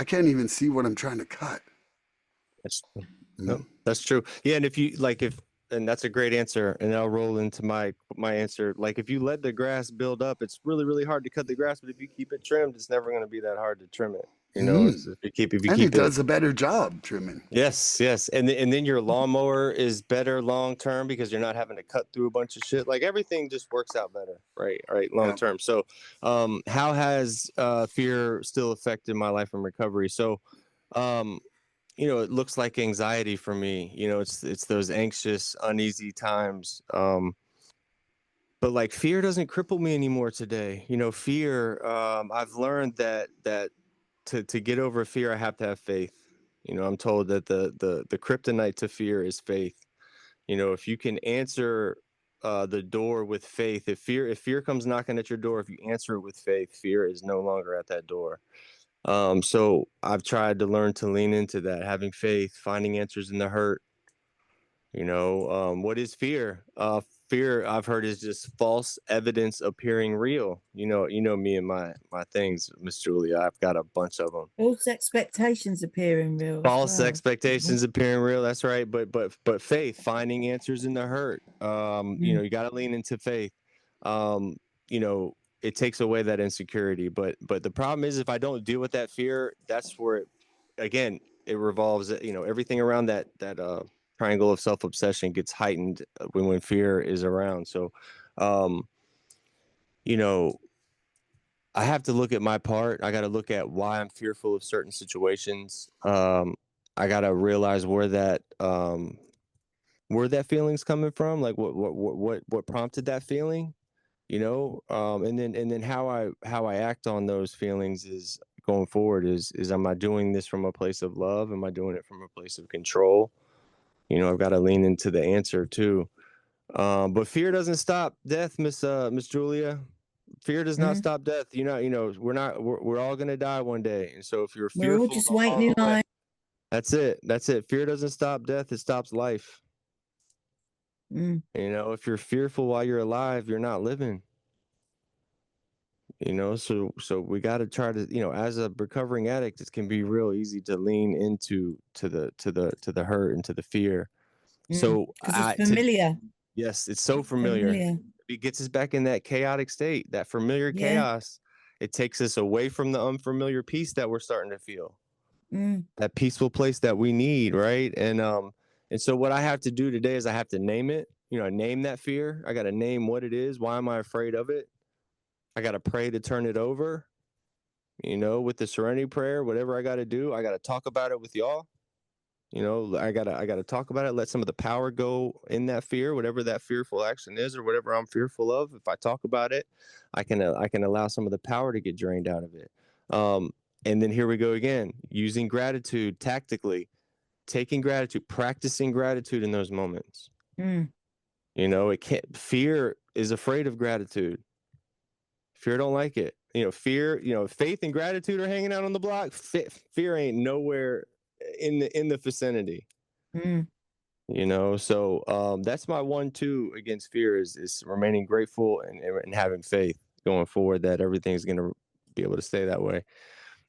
I can't even see what I'm trying to cut. That's Mm. no, that's true. Yeah, and if you like, if and that's a great answer, and I'll roll into my answer. Like, if you let the grass build up, it's really really hard to cut the grass. But if you keep it trimmed, it's never going to be that hard to trim it. You know, Mm. it's, if you And it keep it. does a better job trimming. Yes, yes, and then your lawnmower is better long term because you're not having to cut through a bunch of shit. Like everything just works out better, right, long Yeah. term. So, how has fear still affected my life and recovery? So, um, it looks like anxiety for me. It's those anxious, uneasy times. But like fear doesn't cripple me anymore today. Fear. I've learned that to get over fear, I have to have faith. I'm told that the kryptonite to fear is faith. If you can answer the door with faith, if fear comes knocking at your door, if you answer it with faith, fear is no longer at that door. So I've tried to learn to lean into that, having faith, finding answers in the hurt. What is fear? Fear, I've heard, is just false evidence appearing real. You know me and my things, Miss Julia. I've got a bunch of them. False expectations appearing real as False well. expectations appearing real. That's right. But faith, finding answers in the hurt. Mm, You got to lean into faith. Um, it takes away that insecurity. But the problem is, if I don't deal with that fear, that's where again it revolves. Everything around that triangle of self obsession gets heightened when fear is around. So, um, you know, I have to look at my part. I got to look at why I'm fearful of certain situations. I got to realize where that feeling's coming from, like what prompted that feeling, and then how I act on those feelings is going forward is am I doing this from a place of love? Am I doing it from a place of control? I've got to lean into the answer too. But fear doesn't stop death, Miss Julia. Fear does not mm. stop death. We're all gonna die one day. And so if you're We're all fearful just waiting along in the way, line. that's it. That's it. Fear doesn't stop death, it stops life. Mm, If you're fearful while you're alive, you're not living. So we got to try to, as a recovering addict, it can be real easy to lean into to the hurt and to the fear. So because it's I to familiar. yes, it's so familiar. Familiar. It gets us back in that chaotic state, that familiar Yeah. chaos. It takes us away from the unfamiliar peace that we're starting to feel, Mm, that peaceful place that we need, right? And so what I have to do today is I have to name it. Name that fear. I got to name what it is. Why am I afraid of it? I got to pray to turn it over. With the serenity prayer, whatever I got to do, I got to talk about it with y'all. I gotta talk about it, let some of the power go in that fear, whatever that fearful action is or whatever I'm fearful of. If I talk about it, I can allow some of the power to get drained out of it. Um, and then here we go again, using gratitude tactically, taking gratitude, practicing gratitude in those moments. mm, It can't fear is afraid of gratitude. Fear don't like it. Fear, faith and gratitude are hanging out on the block. Fear ain't nowhere in the vicinity. mm, So that's my 1-2 against fear is remaining grateful and having faith going forward that everything's going to be able to stay that way.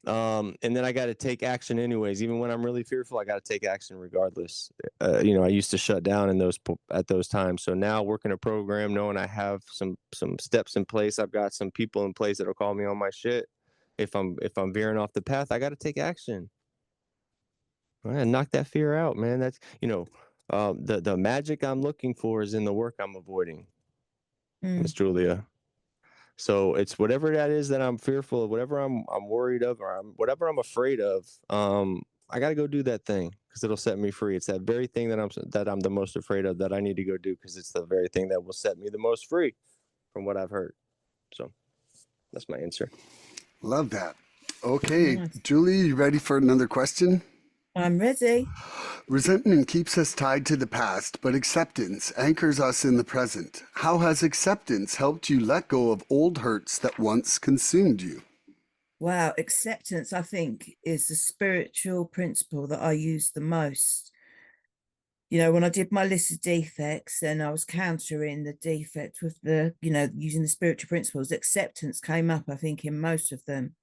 And then I got to take action anyways. Even when I'm really fearful, I got to take action regardless. I used to shut down at those times. So now working a program, knowing I have some steps in place, I've got some people in place that'll call me on my shit. If I'm veering off the path, I got to take action. Man, knock that fear out, man. That's the magic I'm looking for is in the work I'm avoiding, Miss mm, Julia. So it's whatever that is that I'm fearful of, whatever I'm worried of, or whatever I'm afraid of. I got to go do that thing because it'll set me free. It's that very thing that I'm the most afraid of that I need to go do because it's the very thing that will set me the most free, from what I've heard. So that's my answer. Love that. Okay, Nice. Julie, you ready for another question? I'm ready. Resentment keeps us tied to the past, but acceptance anchors us in the present. How has acceptance helped you let go of old hurts that once consumed you? Wow, acceptance, I think, is the spiritual principle that I use the most. You know, when I did my list of defects and I was countering the defect with the, using the spiritual principles, acceptance came up, I think, in most of them.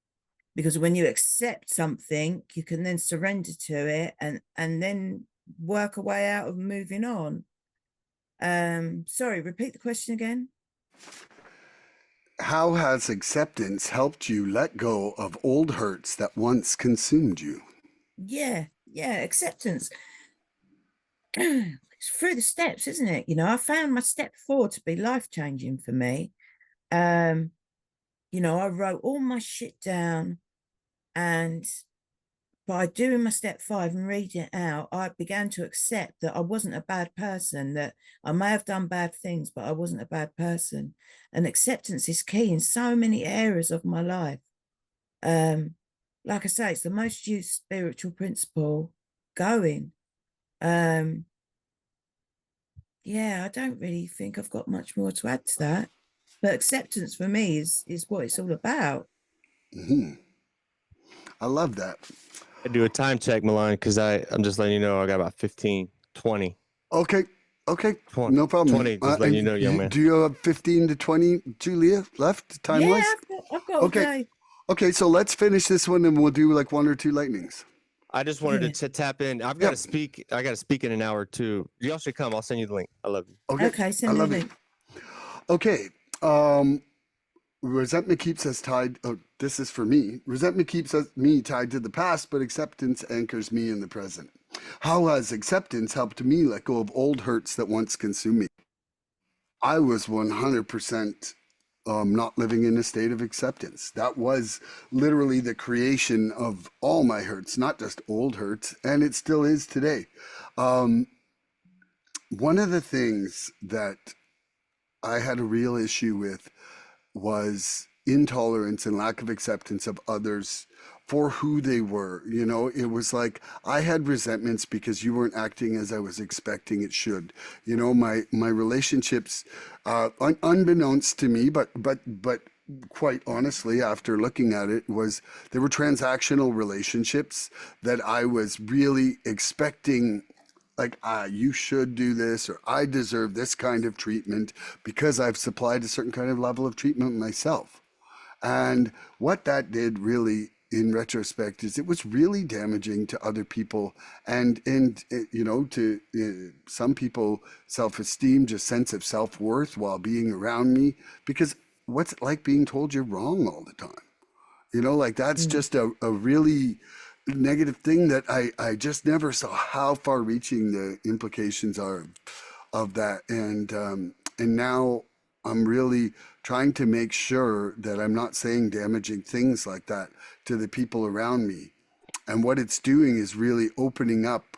Because when you accept something, you can then surrender to it and then work a way out of moving on. Sorry, repeat the question again. How has acceptance helped you let go of old hurts that once consumed you? Yeah, acceptance. It's through the steps, isn't it? I found my step 4 to be life-changing for me. I wrote all my shit down, and by doing my step 5 and reading it out, I began to accept that I wasn't a bad person, that I may have done bad things, but I wasn't a bad person. And acceptance is key in so many areas of my life. Like I say, it's the most used spiritual principle going. Yeah, I don't really think I've got much more to add to that. But acceptance for me is what it's all about. I love that. I do a time check, Milan, because I'm just letting you know I got about 15, 20, Okay, okay, 20, no problem. 20, just letting you know, young man. Do you have 15 to 20, Julia, left time-wise? Yeah, I've got Okay. all day. Okay, so let's finish this one and we'll do like 1 or 2 lightnings. I just wanted Yeah. to tap in. I've got to speak. I got to speak in an hour too. Y'all should come. I'll send you the link. I love you. Okay, I Send me a love it. link. Okay, resentment keeps us tied. Oh, this is for me. Resentment keeps me tied to the past, but acceptance anchors me in the present. How has acceptance helped me let go of old hurts that once consumed me? I was 100% not living in a state of acceptance. That was literally the creation of all my hurts, not just old hurts, and it still is today. One of the things that I had a real issue with was intolerance and lack of acceptance of others for who they were. It was like I had resentments because you weren't acting as I was expecting it should. My relationships, unbeknownst to me, but quite honestly, after looking at it, there were transactional relationships that I was really expecting, like, you should do this, or I deserve this kind of treatment because I've supplied a certain kind of level of treatment myself. And what that did really, in retrospect, is it was really damaging to other people and to some people, self-esteem, just sense of self-worth while being around me. Because what's it like being told you're wrong all the time? Like that's just a really negative thing that I just never saw how far reaching the implications are of that. And now I'm really trying to make sure that I'm not saying damaging things like that to the people around me. And what it's doing is really opening up,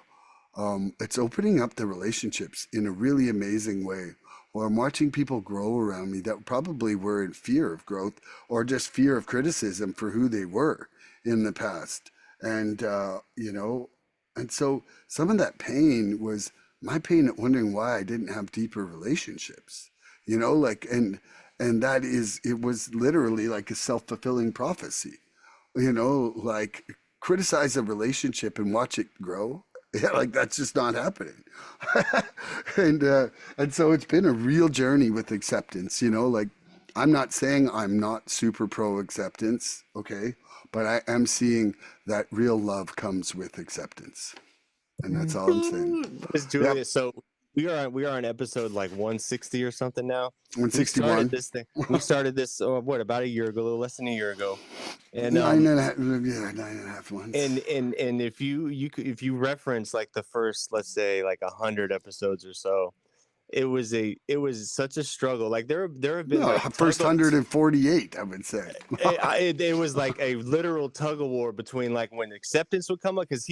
it's opening up the relationships in a really amazing way. Or I'm watching people grow around me that probably were in fear of growth or just fear of criticism for who they were in the past. And, and so some of that pain was my pain at wondering why I didn't have deeper relationships, and it was literally like a self-fulfilling prophecy, like criticize a relationship and watch it grow. Yeah, like that's just not happening. And so it's been a real journey with acceptance, like I'm not saying I'm not super pro acceptance, okay? But I am seeing that real love comes with acceptance. And that's all I'm saying. Miss Yep. Julia, so we are on episode like 160 or something now. We 161. started this thing. We started this about a year ago, a little less than a year ago. And 9.5 months. and if you reference like the first, let's say, like 100 episodes or so, it was such a struggle. Like there have been No, like first 148, I would say. it was like a literal tug of war between like when acceptance would come up, because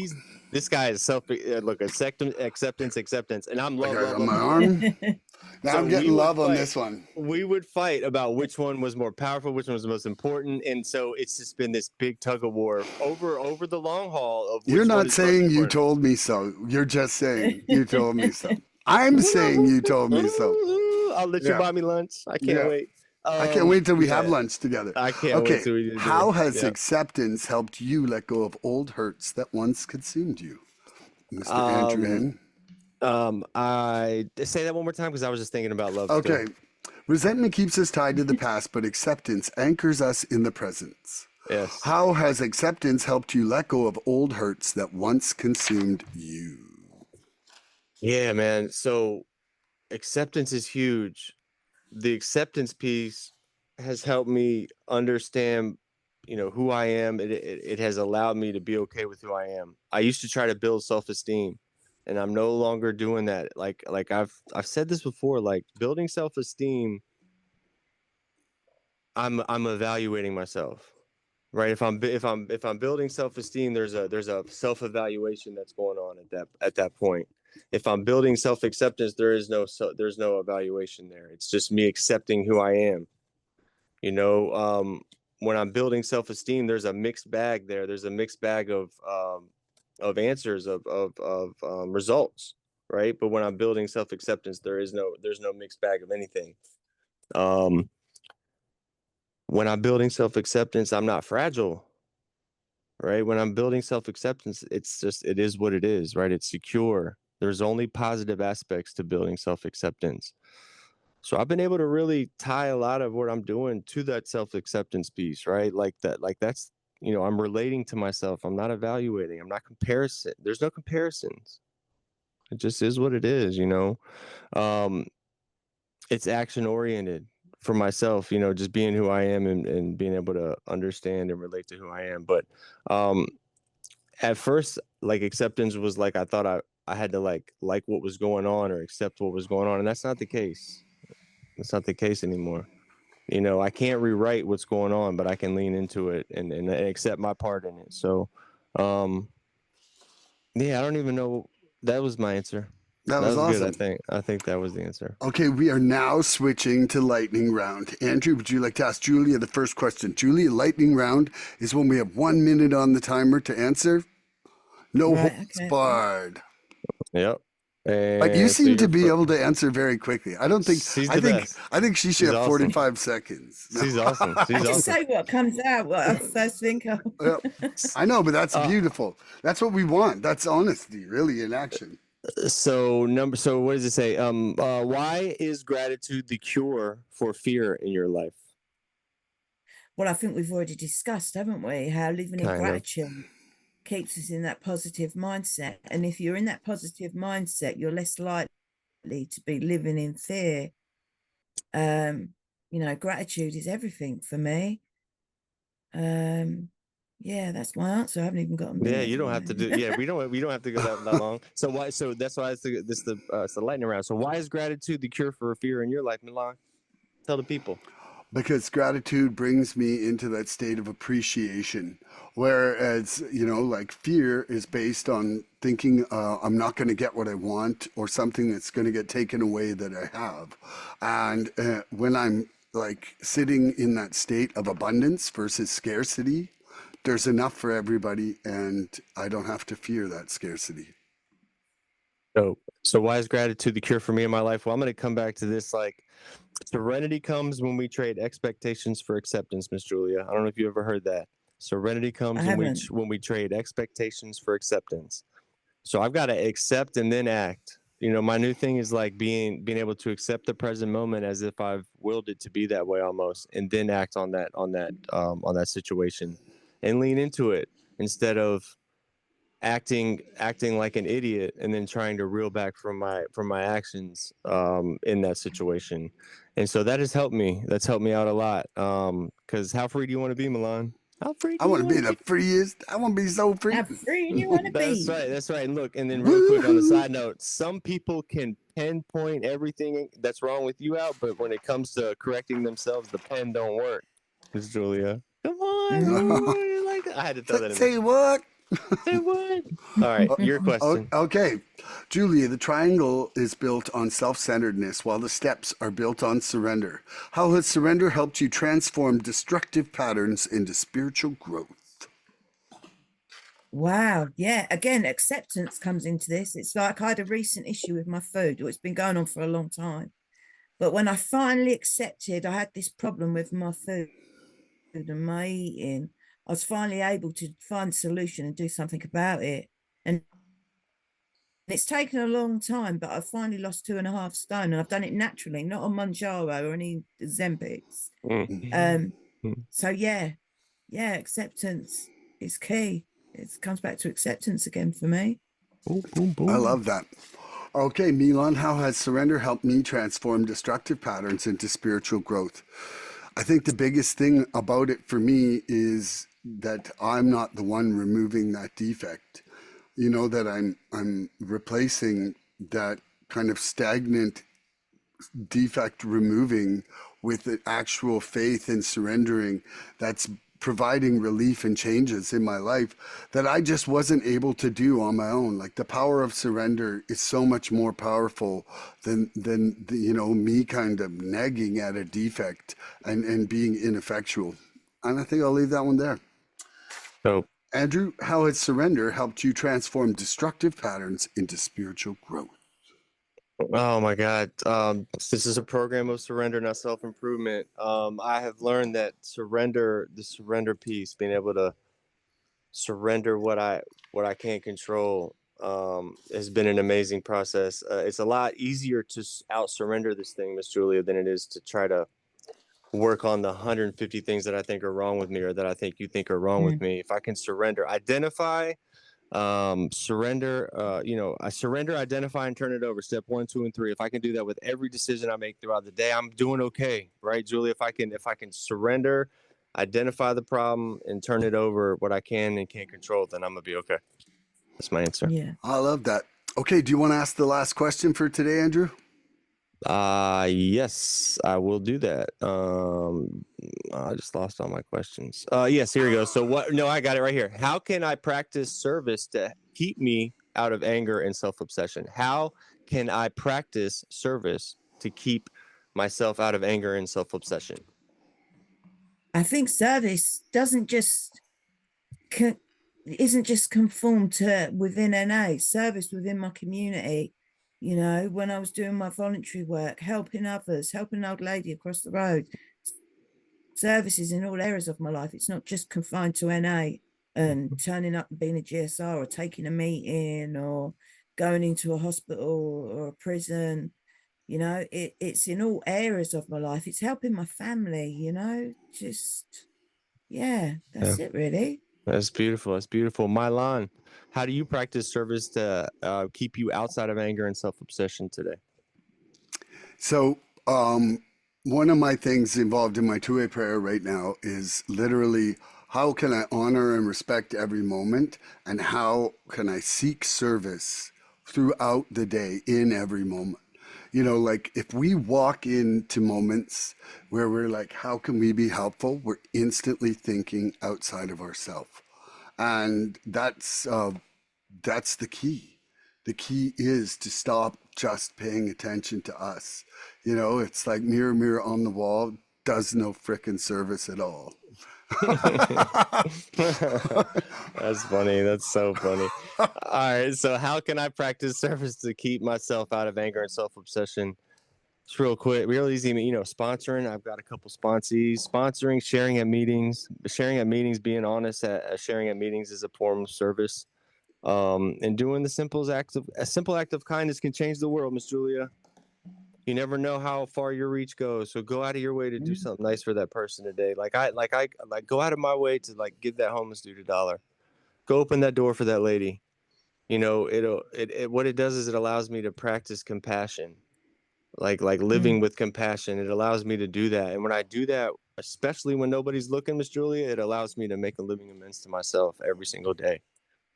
this guy is look, acceptance, and I'm love, Okay, love, on love, my love, love. arm. Now So I'm we getting would love on fight. this one. We would fight about which one was more powerful, which one was the most important, and so it's just been this big tug of war over the long haul of which You're one not is most saying you important. told me so. You're just saying you told me so. I'm saying you told me so. I'll let you Yeah. buy me lunch. I can't Yeah. wait. I can't wait till we have Yeah, lunch together. I can't wait Okay. till we do How dinner. has Yeah. acceptance helped you let go of old hurts that once consumed you? Mr. Andrew Um, N. I say that one more time because I was just thinking about love still. Okay. Resentment keeps us tied to the past, but acceptance anchors us in the present. Yes. How has acceptance helped you let go of old hurts that once consumed you? Yeah, man. So acceptance is huge. The acceptance piece has helped me understand, who I am. It has allowed me to be okay with who I am. I used to try to build self-esteem, and I'm no longer doing that. Like I've said this before, like building self-esteem, I'm evaluating myself. Right. If I'm building self-esteem, there's a self-evaluation that's going on at that point. If I'm building self-acceptance, there's no evaluation there. It's just me accepting who I am. You know, when I'm building self-esteem, there's a mixed bag there. There's a mixed bag of answers of results, right? But when I'm building self-acceptance, there's no mixed bag of anything. Um, when I'm building self-acceptance, I'm not fragile, right? When I'm building self-acceptance, it is what it is, right? It's secure. There's only positive aspects to building self-acceptance. So I've been able to really tie a lot of what I'm doing to that self-acceptance piece, right? Like that's, I'm relating to myself. I'm not evaluating. I'm not comparison. There's no comparisons. It just is what it is. Um, it's action oriented for myself, just being who I am and being able to understand and relate to who I am. But at first, like acceptance was like I thought I had to like what was going on or accept what was going on. And that's not the case. It's not the case anymore. I can't rewrite what's going on, but I can lean into it and accept my part in it. So, yeah, I don't even know. That was my answer. That That was was good. awesome. I think that was the answer. Okay, we are now switching to lightning round. Andrew, would you like to ask Julia the first question? Julia, lightning round is when we have 1 minute on the timer to answer. No Right, holds okay. barred. Yep. But you And so seem to you're be able to answer very quickly. I don't think. she's I the think. best. I think she should She's have awesome. 45 seconds. No. She's awesome. I She's just awesome. say what comes out, what I first think of. Yep. I know, but that's Uh, beautiful. That's what we want. That's honesty, really, in action. So what does it say? Why is gratitude the cure for fear in your life? Well, I think we've already discussed, haven't we, how living in Kind of. gratitude keeps us in that positive mindset. And if you're in that positive mindset, you're less likely to be living in fear. Gratitude is everything for me. Yeah, that's my answer. I haven't even got a minute. Yeah, you don't have to do. Yeah, we don't have to go that long. So why? So that's why it's the lightning round. So why is gratitude the cure for fear in your life, Milan? Tell the people. Because gratitude brings me into that state of appreciation. Whereas, like fear is based on thinking I'm not going to get what I want or something that's going to get taken away that I have. And when I'm like sitting in that state of abundance versus scarcity, there's enough for everybody and I don't have to fear that scarcity. So why is gratitude the cure for me in my life? Well, I'm going to come back to this. Like, serenity comes when we trade expectations for acceptance, Miss Julia. I don't know if you ever heard that. Serenity comes when we trade expectations for acceptance. So I've got to accept and then act. My new thing is like being able to accept the present moment as if I've willed it to be that way almost, and then act on that situation, and lean into it instead of acting like an idiot and then trying to reel back from my actions in that situation. And so that has helped me. That's helped me out a lot. Because how free do you want to be, Milan? How free I do want you to be want to the freest. I want to be so free. How free do you want to That's be? right. That's right. And look, and then real quick on the Woo! side note, some people can pinpoint everything that's wrong with you out, but when it comes to correcting themselves, the pen don't work. Miss Julia, come on, Mm. you like that? I had to throw that in there. Say what? Say what? All right, your question. Okay, Julia, the triangle is built on self-centeredness while the steps are built on surrender. How has surrender helped you transform destructive patterns into spiritual growth? Wow. Yeah. Again, acceptance comes into this. It's like I had a recent issue with my food. It's been going on for a long time. But when I finally accepted I had this problem with my food and my eating, I was finally able to find a solution and do something about it. And it's taken a long time, but I've finally lost 2.5 stone, and I've done it naturally, not on Manjaro or any Zempics. Mm. So yeah, acceptance is key. It comes back to acceptance again for me. Boom, boom, I boom. love that. Okay, Milan, how has surrender helped me transform destructive patterns into spiritual growth? I think the biggest thing about it for me is that I'm not the one removing that defect. You know, that I'm replacing that kind of stagnant defect removing with the actual faith and surrendering that's providing relief and changes in my life that I just wasn't able to do on my own. Like the power of surrender is so much more powerful than the, you know, me kind of nagging at a defect and being ineffectual. And I think I'll leave that one there. So Andrew, how has surrender helped you transform destructive patterns into spiritual growth? oh my God. This is a program of surrender, not self-improvement. I have learned that the surrender piece, being able to surrender what I can't control, has been an amazing process. It's a lot easier to out surrender this thing, Miss Julia, than it is to try to work on the 150 things that I think are wrong with me or that I think you think are wrong with Mm. me. If I can surrender, identify, I surrender, identify, and turn it over. Step 1, 2, and 3. If I can do that with every decision I make throughout the day, I'm doing okay, right, Julia? If I can surrender, identify the problem, and turn it over, what I can and can't control, then I'm gonna be okay. That's my answer. Yeah. I love that. Okay, do you want to ask the last question for today, Andrew? Yes, I will do that. I just lost all my questions. Yes, here we go. So what? No, I got it right here. How can I practice service to keep me out of anger and self-obsession? How can I practice service to keep myself out of anger and self-obsession? I think service doesn't just isn't just conformed to within NA, service within my community. You know, when I was doing my voluntary work, helping others, helping an old lady across the road, services in all areas of my life. It's not just confined to NA and turning up and being a GSR or taking a meeting or going into a hospital or a prison. You know, it's in all areas of my life. It's helping my family, you know, just, yeah, Yeah, that's it really. that's beautiful. That's beautiful. Milan, how do you practice service to keep you outside of anger and self-obsession today? So, one of my things involved in my two-way prayer right now is literally how can I honor and respect every moment, and how can I seek service throughout the day in every moment? You know, like if we walk into moments where we're like, how can we be helpful? We're instantly thinking outside of ourselves. And that's the key. The key is to stop just paying attention to us. You know, it's like mirror, mirror on the wall does no frickin' service at all. That's funny. That's so funny. All right. So, how can I practice service to keep myself out of anger and self obsession? It's real quick, real easy. Sponsoring. I've got a couple sponsees. Sponsoring, sharing at meetings, being honest at sharing at meetings is a form of service. And doing a simple act of kindness can change the world, Miss Julia. You never know how far your reach goes, so go out of your way to do Mm. something nice for that person today. Like go out of my way to like give that homeless dude $1. Go open that door for that lady. What it does is it allows me to practice compassion, like Mm. living with compassion. It allows me to do that, and when I do that especially when nobody's looking, Miss Julia, it allows me to make a living amends to myself every single day,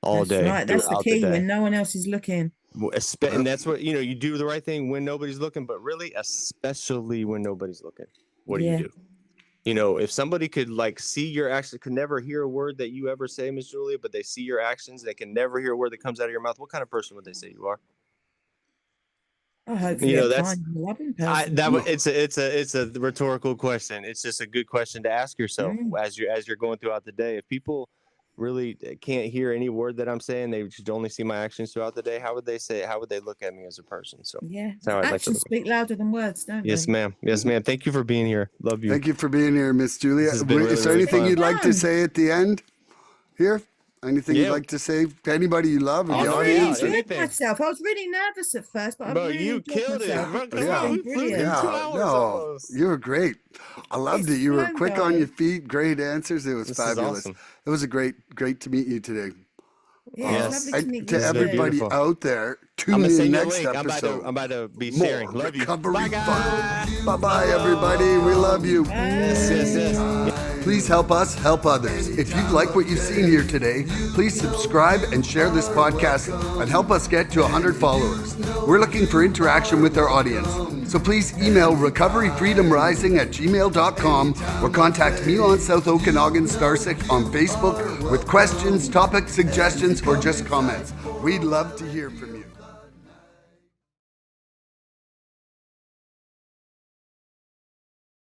all That's day, right. That's the throughout the key, day. when no one else is looking. And that's what, you do the right thing when nobody's looking, but really, especially when nobody's looking, what do you do? If somebody could like see your actions, could never hear a word that you ever say, Miss Julia, but they see your actions, they can never hear a word that comes out of your mouth. What kind of person would they say you are? Oh, hopefully a That's kind, loving person. it's a rhetorical question. It's just a good question to ask yourself as you're going throughout the day. If people really can't hear any word that I'm saying, they should only see my actions throughout the day. How would they look at me as a person? So Yeah, that's how I'd like to actions look. speak louder than words, don't Yes, they? ma'am. Yes, ma'am. Thank you for being here. Love you. Thank you for being here, Miss Julia. This has been really, Is there really anything fun. you'd like to Fun. say at the end here? Anything you'd Yeah. like to say to anybody you love? Oh, the no, really yeah, audience? enjoyed anything. myself. I was really nervous at first, but I Bro, really you enjoyed killed it. myself. Bro, come It's on. been We flew through brilliant. 2 hours almost. You were great. I loved It's it. You were fun, quick on guys. your feet. Great answers. It was This is fabulous. awesome. It was great to meet you today. Yeah, Yes. it's lovely to meet To you. This has been too. everybody beautiful. out there, I'm tune gonna in send you a next link. episode. I'm about to be More sharing. Love you. recovery Bye, guys. fun. Bye-bye, everybody. We love you. Yes. Please help us help others. If you'd like what you've seen here today, please subscribe and share this podcast and help us get to 100 followers. We're looking for interaction with our audience. So please email recoveryfreedomrising@gmail.com or contact Milan South Okanagan Starcic on Facebook with questions, topic suggestions, or just comments. We'd love to hear from you.